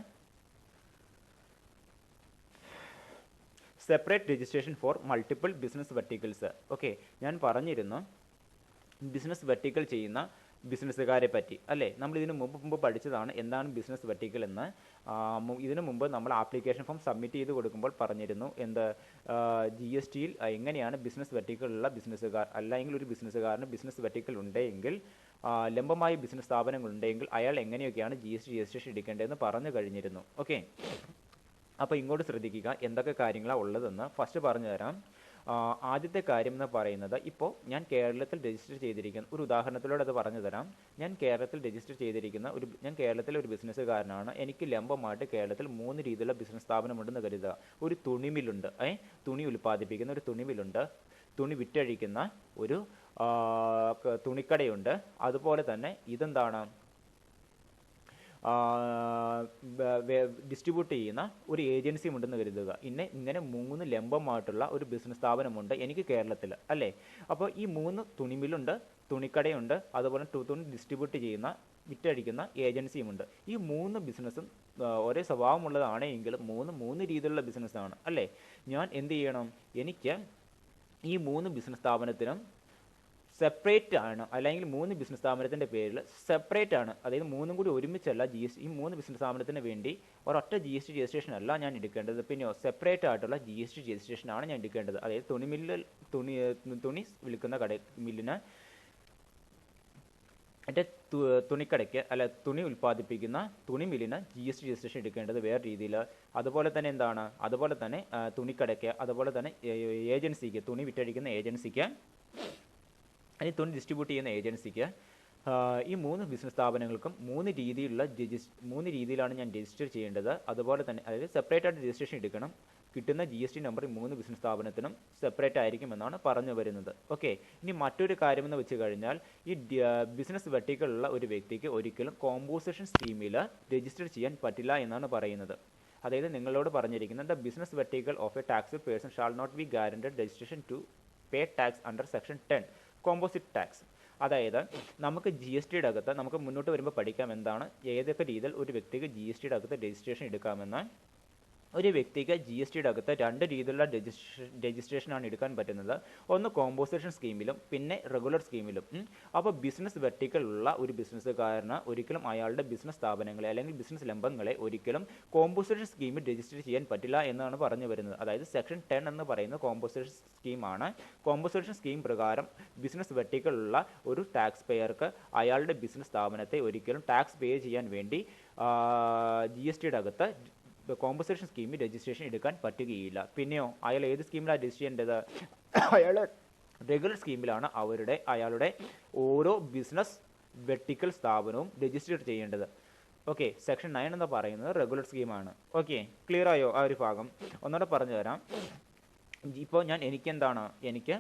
separate registration four multiple business verticals. Okay, ഞാൻ പറഞ്ഞിരുന്നു ബിസിനസ് വെർട്ടിക്കൽ ചെയ്യുന്ന ബിസിനസ്സുകാരെ പറ്റി അല്ലേ. നമ്മൾ ഇതിനു മുമ്പ് പഠിച്ചതാണ് എന്താണ് ബിസിനസ് വെർട്ടിക്കൽ എന്ന്. ഇതിനു മുമ്പ് നമ്മൾ ആപ്ലിക്കേഷൻ ഫോം സബ്മിറ്റ് ചെയ്ത് കൊടുക്കുമ്പോൾ പറഞ്ഞിരുന്നു GSTയിൽ എങ്ങനെയാണ് ബിസിനസ് വെർട്ടിക്കലുള്ള ബിസിനസ്സുകാർ, അല്ലെങ്കിൽ ഒരു ബിസിനസ്സുകാരന് ബിസിനസ് വെർട്ടിക്കൽ ഉണ്ടെങ്കിൽ, ലംബമായ ബിസിനസ് സ്ഥാപനങ്ങൾ ഉണ്ടെങ്കിൽ അയാൾ എങ്ങനെയൊക്കെയാണ് GST രജിസ്ട്രേഷൻ എടുക്കേണ്ടതെന്ന് പറഞ്ഞു കഴിഞ്ഞിരുന്നു. ഓക്കെ, അപ്പോൾ ഇങ്ങോട്ട് ശ്രദ്ധിക്കുക എന്തൊക്കെ കാര്യങ്ങളാണ് ഉള്ളതെന്ന് ഫസ്റ്റ് പറഞ്ഞു തരാം. ആദ്യത്തെ കാര്യം എന്ന് പറയുന്നത്, ഇപ്പോൾ ഞാൻ കേരളത്തിൽ രജിസ്റ്റർ ചെയ്തിരിക്കുന്ന ഒരു ഉദാഹരണത്തിലൂടെ അത് പറഞ്ഞു തരാം. ഞാൻ കേരളത്തിലെ ഒരു ബിസിനസ്സുകാരനാണ്. എനിക്ക് ലംബമായിട്ട് കേരളത്തിൽ 3 രീതിയിലുള്ള ബിസിനസ് സ്ഥാപനമുണ്ടെന്ന് കരുതുക. ഒരു തുണിമില്ലുണ്ട്, തുണി ഉൽപ്പാദിപ്പിക്കുന്ന ഒരു തുണിമില്ലുണ്ട്, തുണി വിറ്റഴിക്കുന്ന ഒരു തുണിക്കടയുണ്ട്, അതുപോലെ തന്നെ ഇതെന്താണ് ഡിസ്ട്രിബ്യൂട്ട് ചെയ്യുന്ന ഒരു ഏജൻസിയും ഉണ്ടെന്ന് കരുതുക. ഇങ്ങനെ 3 ലംബമായിട്ടുള്ള ഒരു ബിസിനസ് സ്ഥാപനമുണ്ട് എനിക്ക് കേരളത്തിൽ അല്ലേ. അപ്പോൾ ഈ 3 തുണിമില്ലുണ്ട്, തുണിക്കടയുണ്ട്, അതുപോലെ തുണി ഡിസ്ട്രിബ്യൂട്ട് ചെയ്യുന്ന വിറ്റഴിക്കുന്ന ഏജൻസിയുമുണ്ട്. ഈ 3 ബിസിനസ്സും ഒരേ സ്വഭാവമുള്ളതാണ് എങ്കിലും 3 രീതിയിലുള്ള ബിസിനസ്സാണ് അല്ലേ. ഞാൻ എന്ത് ചെയ്യണം? എനിക്ക് ഈ 3 ബിസിനസ് സ്ഥാപനത്തിനും സെപ്പറേറ്റ് ആണ്, അല്ലെങ്കിൽ 3 ബിസിനസ് സ്ഥാപനത്തിൻ്റെ പേരിൽ സെപ്പറേറ്റ് ആണ്, അതായത് 3 കൂടി ഒരുമിച്ചല്ല ഈ 3 ബിസിനസ് സ്ഥാപനത്തിന് വേണ്ടി ഒരൊറ്റ GST രജിസ്ട്രേഷൻ അല്ല ഞാൻ എടുക്കേണ്ടത്, പിന്നെയോ സെപ്പറേറ്റ് ആയിട്ടുള്ള GST രജിസ്ട്രേഷനാണ് ഞാൻ എടുക്കേണ്ടത്. അതായത് തുണി വിൽക്കുന്ന മില്ലിന് എൻ്റെ തുണിക്കടയ്ക്ക് അല്ല തുണി ഉൽപ്പാദിപ്പിക്കുന്ന തുണി മില്ലിന് GST രജിസ്ട്രേഷൻ എടുക്കേണ്ടത് വേറെ രീതിയിൽ. അതുപോലെ തന്നെ എന്താണ്, അതുപോലെ തന്നെ തുണിക്കടയ്ക്ക്, അതുപോലെ തന്നെ ഏജൻസിക്ക്, തുണി വിറ്റഴിക്കുന്ന ഏജൻസിക്ക്, അല്ലെങ്കിൽ തുണി ഡിസ്ട്രിബ്യൂട്ട് ചെയ്യുന്ന ഏജൻസിക്ക്, ഈ 3 ബിസിനസ് സ്ഥാപനങ്ങൾക്കും 3 രീതിയിലാണ് ഞാൻ രജിസ്റ്റർ ചെയ്യേണ്ടത്. അതുപോലെ തന്നെ അതായത് സെപ്പറേറ്റ് ആയിട്ട് രജിസ്ട്രേഷൻ എടുക്കണം. കിട്ടുന്ന GST നമ്പർ 3 ബിസിനസ് സ്ഥാപനത്തിനും സെപ്പറേറ്റ് ആയിരിക്കുമെന്നാണ് പറഞ്ഞു വരുന്നത്. ഓക്കെ, ഇനി മറ്റൊരു കാര്യമെന്ന് വെച്ച് കഴിഞ്ഞാൽ ഈ ബിസിനസ് വെർട്ടിക്കലുള്ള ഒരു വ്യക്തിക്ക് ഒരിക്കലും കോമ്പോസിഷൻ സ്കീമിൽ രജിസ്റ്റർ ചെയ്യാൻ പറ്റില്ല എന്നാണ് പറയുന്നത്. അതായത് നിങ്ങളോട് പറഞ്ഞിരിക്കുന്നത് the business vertical of a tax person shall not be guaranteed registration to pay tax under section 10 composite tax. അതായത് നമുക്ക് GSTയുടെ അകത്ത് നമുക്ക് മുന്നോട്ട് വരുമ്പോൾ പഠിക്കാം എന്താണ് ഏതൊക്കെ രീതിയിൽ ഒരു വ്യക്തിക്ക് GSTയുടെ അകത്ത് രജിസ്ട്രേഷൻ എടുക്കാമെന്ന്. ഒരു വ്യക്തിക്ക് GSTയുടെ അകത്ത് 2 രീതിയിലുള്ള രജിസ്ട്രേഷനാണ് എടുക്കാൻ പറ്റുന്നത്. ഒന്ന് കോമ്പോസിഷൻ സ്കീമിലും പിന്നെ റെഗുലർ സ്കീമിലും. അപ്പോൾ ബിസിനസ് വെർട്ടിക്കലുള്ള ഒരു ബിസിനസ്സുകാരന് ഒരിക്കലും അയാളുടെ ബിസിനസ് സ്ഥാപനങ്ങളെ അല്ലെങ്കിൽ ബിസിനസ് ലംബങ്ങളെ ഒരിക്കലും കോമ്പോസിഷൻ സ്കീമിൽ രജിസ്റ്റർ ചെയ്യാൻ പറ്റില്ല എന്നാണ് പറഞ്ഞു വരുന്നത്. അതായത് സെക്ഷൻ 10 എന്ന് പറയുന്നത് കോമ്പോസിഷൻ സ്കീമാണ്. കോമ്പോസിഷൻ സ്കീം പ്രകാരം ബിസിനസ് വെർട്ടിക്കലുള്ള ഒരു ടാക്സ് പേയർക്ക് അയാളുടെ ബിസിനസ് സ്ഥാപനത്തെ ഒരിക്കലും ടാക്സ് പേ ചെയ്യാൻ വേണ്ടി GSTയുടെ അകത്ത് കോമ്പൻസേഷൻ സ്കീമിൽ രജിസ്ട്രേഷൻ എടുക്കാൻ പറ്റുകയില്ല. പിന്നെയോ അയാൾ ഏത് സ്കീമിലാണ് രജിസ്റ്റർ ചെയ്യേണ്ടത്? അയാൾ റെഗുലർ സ്കീമിലാണ് അയാളുടെ ഓരോ ബിസിനസ് വെർട്ടിക്കൽ സ്ഥാപനവും രജിസ്റ്റർ ചെയ്യേണ്ടത്. ഓക്കെ, സെക്ഷൻ 9 എന്ന് പറയുന്നത് റെഗുലർ സ്കീമാണ്. ഓക്കെ, ക്ലിയർ ആയോ ആ ഒരു ഭാഗം? ഒന്നുകൂടെ പറഞ്ഞു തരാം. ഇപ്പോൾ എനിക്ക്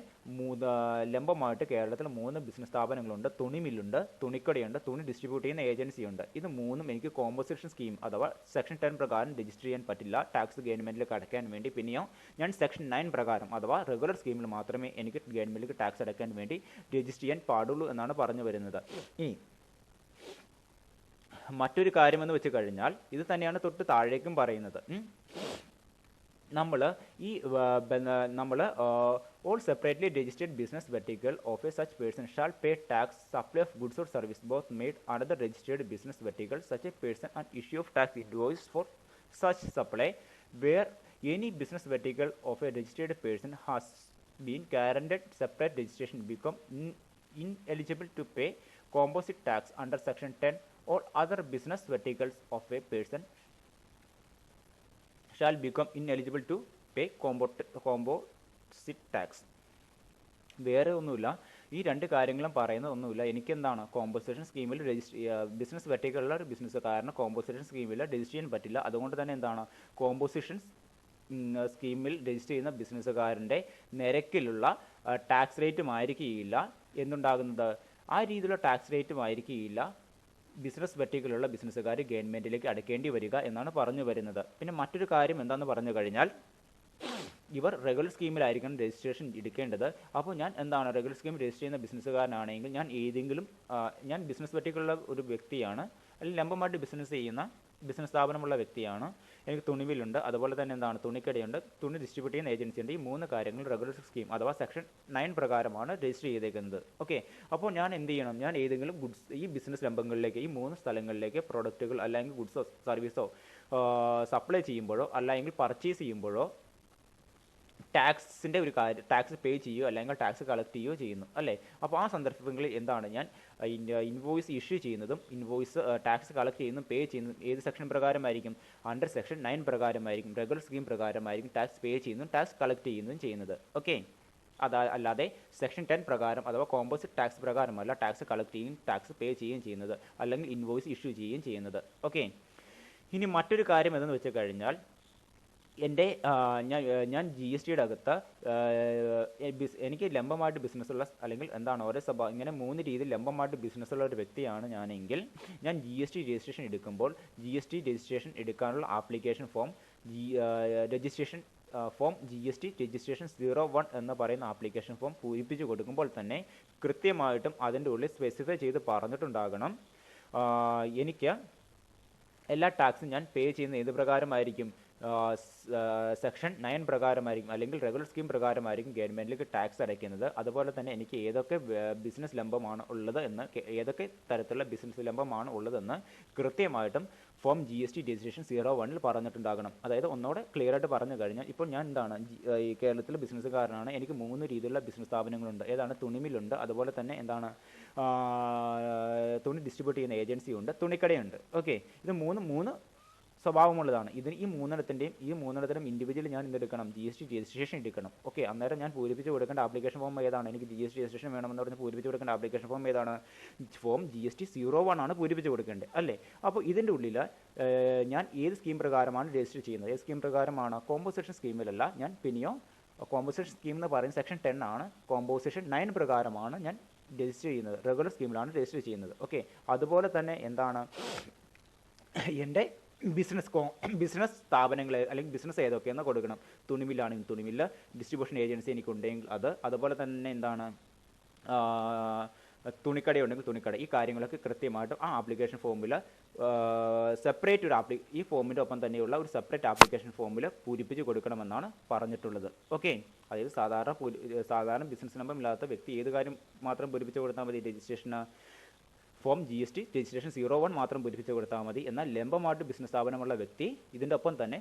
ലംബമായിട്ട് കേരളത്തിൽ 3 ബിസിനസ് സ്ഥാപനങ്ങളുണ്ട്. തുണി മില്ലുണ്ട്, തുണിക്കടയുണ്ട്, തുണി ഡിസ്ട്രിബ്യൂട്ട് ചെയ്യുന്ന ഏജൻസിയുണ്ട്. ഇത് 3ഉം എനിക്ക് കോമ്പോസിഷൻ സ്കീം അഥവാ സെക്ഷൻ 10 പ്രകാരം രജിസ്റ്റർ ചെയ്യാൻ പറ്റില്ല ടാക്സ് ഗവൺമെൻറ്റിലേക്ക് അടയ്ക്കാൻ വേണ്ടി. പിന്നെയോ ഞാൻ സെക്ഷൻ 9 പ്രകാരം അഥവാ റെഗുലർ സ്കീമിൽ മാത്രമേ എനിക്ക് ഗവൺമെൻറ്റിലേക്ക് ടാക്സ് അടയ്ക്കാൻ വേണ്ടി രജിസ്റ്റർ ചെയ്യാൻ പാടുള്ളൂ എന്നാണ് പറഞ്ഞു വരുന്നത്. ഇനി മറ്റൊരു കാര്യമെന്ന് വെച്ച് കഴിഞ്ഞാൽ ഇത് തന്നെയാണ് തൊട്ട് താഴേക്കും പറയുന്നത്. നമ്മൾ all separately registered business vertical of a such person shall pay tax supply of goods or service both made under the registered business vertical such a person and issue of tax invoice for such supply where any business vertical of a registered person has been guaranteed separate registration become ineligible to pay composite tax under section 10 or other business verticals of a person shall become ineligible to pay composite tax. വേറെ ഒന്നുമില്ല, ഈ 2 കാര്യങ്ങളും പറയുന്നത് ഒന്നുമില്ല. എനിക്കെന്താണ് composition സ്കീമിൽ business വെർട്ടിക്കലുള്ള ഒരു ബിസിനസ്സുകാരന് composition സ്കീമിൽ register ചെയ്യാൻ പറ്റില്ല. അതുകൊണ്ട് തന്നെ എന്താണ് കോമ്പോസിഷൻ സ്കീമിൽ രജിസ്റ്റർ ചെയ്യുന്ന ബിസിനസ്സുകാരൻ്റെ നിരക്കിലുള്ള ടാക്സ് റേറ്റും ആയിരിക്കുകയില്ല എന്നുണ്ടാകുന്നത്. ആ രീതിയിലുള്ള ടാക്സ് റേറ്റും ആയിരിക്കുകയില്ല ബിസിനസ് വെർട്ടിക്കലുള്ള ബിസിനസ്സുകാർ ഗവൺമെൻറ്റിലേക്ക് അടയ്ക്കേണ്ടി വരിക എന്നാണ് പറഞ്ഞു വരുന്നത്. പിന്നെ മറ്റൊരു കാര്യം എന്താണെന്ന് പറഞ്ഞു കഴിഞ്ഞാൽ ഇവർ റെഗുലർ സ്കീമിലായിരിക്കണം രജിസ്ട്രേഷൻ എടുക്കേണ്ടത്. അപ്പോൾ ഞാൻ റെഗുലർ സ്കീം രജിസ്റ്റർ ചെയ്യുന്ന ബിസിനസ്സുകാരനാണെങ്കിൽ ഞാൻ ബിസിനസ് വെർട്ടിക്കലുള്ള ഒരു വ്യക്തിയാണ്, അല്ലെങ്കിൽ ലംബമായിട്ട് ബിസിനസ് ചെയ്യുന്ന ബിസിനസ് സ്ഥാപനമുള്ള വ്യക്തിയാണ്. എനിക്ക് തുണിമില്ലുണ്ട്, അതുപോലെ തന്നെ തുണിക്കടയുണ്ട്, തുണി ഡിസ്ട്രിബ്യൂട്ട് ചെയ്യുന്ന ഏജൻസി ഉണ്ട്. ഈ 3 കാര്യങ്ങൾ റെഗുലർ സ്കീം അഥവാ സെക്ഷൻ 9 പ്രകാരമാണ് രജിസ്റ്റർ ചെയ്തേക്കുന്നത്. ഓക്കെ, അപ്പോൾ ഞാൻ എന്ത് ചെയ്യണം? ഞാൻ ഏതെങ്കിലും ഗുഡ്സ് ഈ ബിസിനസ് ലംബങ്ങളിലേക്ക് ഈ 3 സ്ഥലങ്ങളിലേക്ക് പ്രോഡക്റ്റുകൾ അല്ലെങ്കിൽ ഗുഡ്സോ സർവീസോ സപ്ലൈ ചെയ്യുമ്പോഴോ അല്ലെങ്കിൽ പർച്ചേസ് ചെയ്യുമ്പോഴോ ടാക്സിൻ്റെ ഒരു കാര്യം ടാക്സ് പേ ചെയ്യുകയോ അല്ലെങ്കിൽ ടാക്സ് കളക്ട് ചെയ്യുകയോ ചെയ്യുന്നു അല്ലേ? അപ്പോൾ ആ സന്ദർഭങ്ങളിൽ ഞാൻ ഇൻവോയ്സ് ഇഷ്യൂ ചെയ്യുന്നതും ടാക്സ് കളക്ട് ചെയ്യുന്നതും പേ ചെയ്യുന്നതും ഏത് സെക്ഷൻ പ്രകാരമായിരിക്കും? അണ്ടർ സെക്ഷൻ 9 പ്രകാരമായിരിക്കും. റെഗുലർ സ്കീം പ്രകാരമായിരിക്കും ടാക്സ് പേ ചെയ്യുന്നതും ടാക്സ് കളക്ട് ചെയ്യുന്നതും ചെയ്യുന്നത്. ഓക്കെ, അല്ലാതെ സെക്ഷൻ 10 പ്രകാരം അഥവാ കോമ്പോസിറ്റ് ടാക്സ് പ്രകാരമല്ല ടാക്സ് കളക്ട് ചെയ്യുകയും ടാക്സ് പേ ചെയ്യുകയും ചെയ്യുന്നത്, അല്ലെങ്കിൽ ഇൻവോയ്സ് ഇഷ്യൂ ചെയ്യുകയും ചെയ്യുന്നത്. ഓക്കെ, ഇനി മറ്റൊരു കാര്യം എന്തെന്ന് വെച്ച് കഴിഞ്ഞാൽ ഞാൻ GSTയുടെ അകത്ത് എനിക്ക് ലംബമായിട്ട് ബിസിനസ്സുള്ള അല്ലെങ്കിൽ ഓരോ ഇങ്ങനെ 3 രീതിയിൽ ലംബമായിട്ട് ബിസിനസ്സുള്ള ഒരു വ്യക്തിയാണ് ഞാനെങ്കിൽ ഞാൻ GST രജിസ്ട്രേഷൻ എടുക്കുമ്പോൾ GST രജിസ്ട്രേഷൻ എടുക്കാനുള്ള application form registration form GST registration 01 എന്ന് പറയുന്ന ആപ്ലിക്കേഷൻ ഫോം പൂരിപ്പിച്ച് കൊടുക്കുമ്പോൾ തന്നെ കൃത്യമായിട്ടും അതിൻ്റെ ഉള്ളിൽ സ്പെസിഫൈ ചെയ്ത് പറഞ്ഞിട്ടുണ്ടാകണം എനിക്ക് എല്ലാ ടാക്സും ഞാൻ പേ ചെയ്യുന്ന ഏത് പ്രകാരമായിരിക്കും? സെക്ഷൻ 9 പ്രകാരമായിരിക്കും, അല്ലെങ്കിൽ റെഗുലർ സ്കീം പ്രകാരമായിരിക്കും ഗവൺമെൻറ്റിലേക്ക് ടാക്സ് അടയ്ക്കുന്നത്. അതുപോലെ തന്നെ എനിക്ക് ഏതൊക്കെ ബിസിനസ് ലംബമാണ് ഉള്ളത് എന്ന്, ഏതൊക്കെ തരത്തിലുള്ള ബിസിനസ് ലംബമാണ് ഉള്ളതെന്ന് കൃത്യമായിട്ടും ഫോം GST രജിസ്ട്രേഷൻ 01 പറഞ്ഞിട്ടുണ്ടാകണം. അതായത് ഒന്നുകൂടെ ക്ലിയർ ആയിട്ട് പറഞ്ഞു കഴിഞ്ഞാൽ, ഇപ്പോൾ ഞാൻ എന്താണ് ഈ കേരളത്തിലെ ബിസിനസ്സുകാരനാണ്, എനിക്ക് 3 രീതിയിലുള്ള ബിസിനസ് സ്ഥാപനങ്ങളുണ്ട്. ഏതാണ്? തുണിമില്ലുണ്ട്, അതുപോലെ തന്നെ എന്താണ് തുണി ഡിസ്ട്രിബ്യൂട്ട് ചെയ്യുന്ന ഏജൻസി ഉണ്ട്, തുണിക്കടയുണ്ട്. ഓക്കെ, ഇത് മൂന്ന് സ്വഭാവമുള്ളതാണ്. ഇതിന് ഈ മൂന്നെണ്ണത്തിനും ഇൻഡിവിജ്വലി ഞാൻ എന്തെടുക്കണം? GST രജിസ്ട്രേഷൻ എടുക്കണം. ഓക്കെ, അന്നേരം ഞാൻ പൂരിപ്പിച്ച് കൊടുക്കേണ്ട ആപ്ലിക്കേഷൻ ഫോം ഏതാണ്? എനിക്ക് GST രജിസ്ട്രേഷൻ വേണമെന്ന് പറഞ്ഞ് പൂരിപ്പിച്ച് കൊടുക്കേണ്ട ആപ്ലിക്കേഷൻ ഫോം ഏതാണ്? ഫോം GST 01 ആണ് പൂരിപ്പിച്ച് കൊടുക്കേണ്ടത് അല്ലേ? അപ്പോൾ ഇതിൻ്റെ ഉള്ളിൽ ഞാൻ ഏത് സ്കീം പ്രകാരമാണ് രജിസ്റ്റർ ചെയ്യുന്നത്? ഏത് സ്കീം പ്രകാരമാണ്? കോമ്പോസിഷൻ സ്കീമിലല്ല ഞാൻ, പിന്നെയോ കോമ്പോസിഷൻ സ്കീം എന്ന് പറയുന്നത് സെക്ഷൻ 10 ആണ്. കോമ്പോസിഷൻ 9 പ്രകാരമാണ് ഞാൻ രജിസ്റ്റർ ചെയ്യുന്നത്, റെഗുലർ സ്കീമിലാണ് രജിസ്റ്റർ ചെയ്യുന്നത്. ഓക്കെ, അതുപോലെ തന്നെ എന്താണ് എൻ്റെ ബിസിനസ് സ്ഥാപനങ്ങൾ അല്ലെങ്കിൽ ബിസിനസ് ഏതൊക്കെയെന്ന് കൊടുക്കണം. തുണിമില്ലാണെങ്കിൽ തുണിമില്ല, ഡിസ്ട്രിബ്യൂഷൻ ഏജൻസി എനിക്കുണ്ടെങ്കിൽ അത്, അതുപോലെ തന്നെ എന്താണ് തുണിക്കടയുണ്ടെങ്കിൽ തുണിക്കട. ഈ കാര്യങ്ങളൊക്കെ കൃത്യമായിട്ടും ആ ആപ്ലിക്കേഷൻ ഫോമിൽ സെപ്പറേറ്റ് ഈ ഫോമിൻ്റെ ഒപ്പം തന്നെയുള്ള ഒരു സെപ്പറേറ്റ് ആപ്ലിക്കേഷൻ ഫോമിൽ പൂരിപ്പിച്ച് കൊടുക്കണമെന്നാണ് പറഞ്ഞിട്ടുള്ളത്. ഓക്കെ, അതായത് സാധാരണ ബിസിനസ് നമ്പർ ഇല്ലാത്ത വ്യക്തി ഏത് കാര്യം മാത്രം പൂരിപ്പിച്ച് കൊടുത്താൽ മതി? രജിസ്ട്രേഷന് ഫോം GST രജിസ്ട്രേഷൻ 01 മാത്രം പൂരിപ്പിച്ച് കൊടുത്താൽ മതി. എന്നാൽ ലംബമായിട്ട് ബിസിനസ് സ്ഥാപനമുള്ള വ്യക്തി ഇതിൻ്റെ ഒപ്പം തന്നെ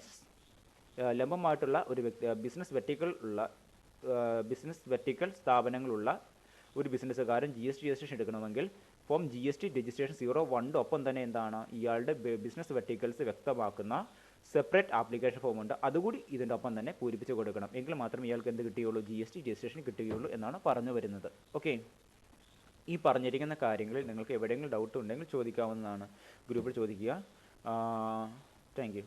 ലംബമായിട്ടുള്ള ഒരു വ്യക്തി ബിസിനസ് വെർട്ടിക്കൽ സ്ഥാപനങ്ങളുള്ള ഒരു ബിസിനസ്സുകാരൻ GST രജിസ്ട്രേഷൻ എടുക്കണമെങ്കിൽ ഫോം GST രജിസ്ട്രേഷൻ 01 ഒപ്പം തന്നെ എന്താണ് ഇയാളുടെ ബിസിനസ് വെർട്ടിക്കൽസ് വ്യക്തമാക്കുന്ന സെപ്പറേറ്റ് ആപ്ലിക്കേഷൻ ഫോം ഉണ്ട്, അതുകൂടി ഇതിൻ്റെ ഒപ്പം തന്നെ പൂരിപ്പിച്ച് കൊടുക്കണം. എങ്കിൽ മാത്രമേ ഇയാൾക്ക് എന്ത് കിട്ടുകയുള്ളൂ? GST രജിസ്ട്രേഷൻ കിട്ടുകയുള്ളൂ എന്നാണ് പറഞ്ഞു വരുന്നത്. ഓക്കെ, ഈ പറഞ്ഞിരിക്കുന്ന കാര്യങ്ങളിൽ നിങ്ങൾക്ക് എവിടെയെങ്കിലും ഡൗട്ട് ഉണ്ടെങ്കിൽ ചോദിക്കാവുന്നതാണ്, ഗ്രൂപ്പിൽ ചോദിക്കുക. Thank you.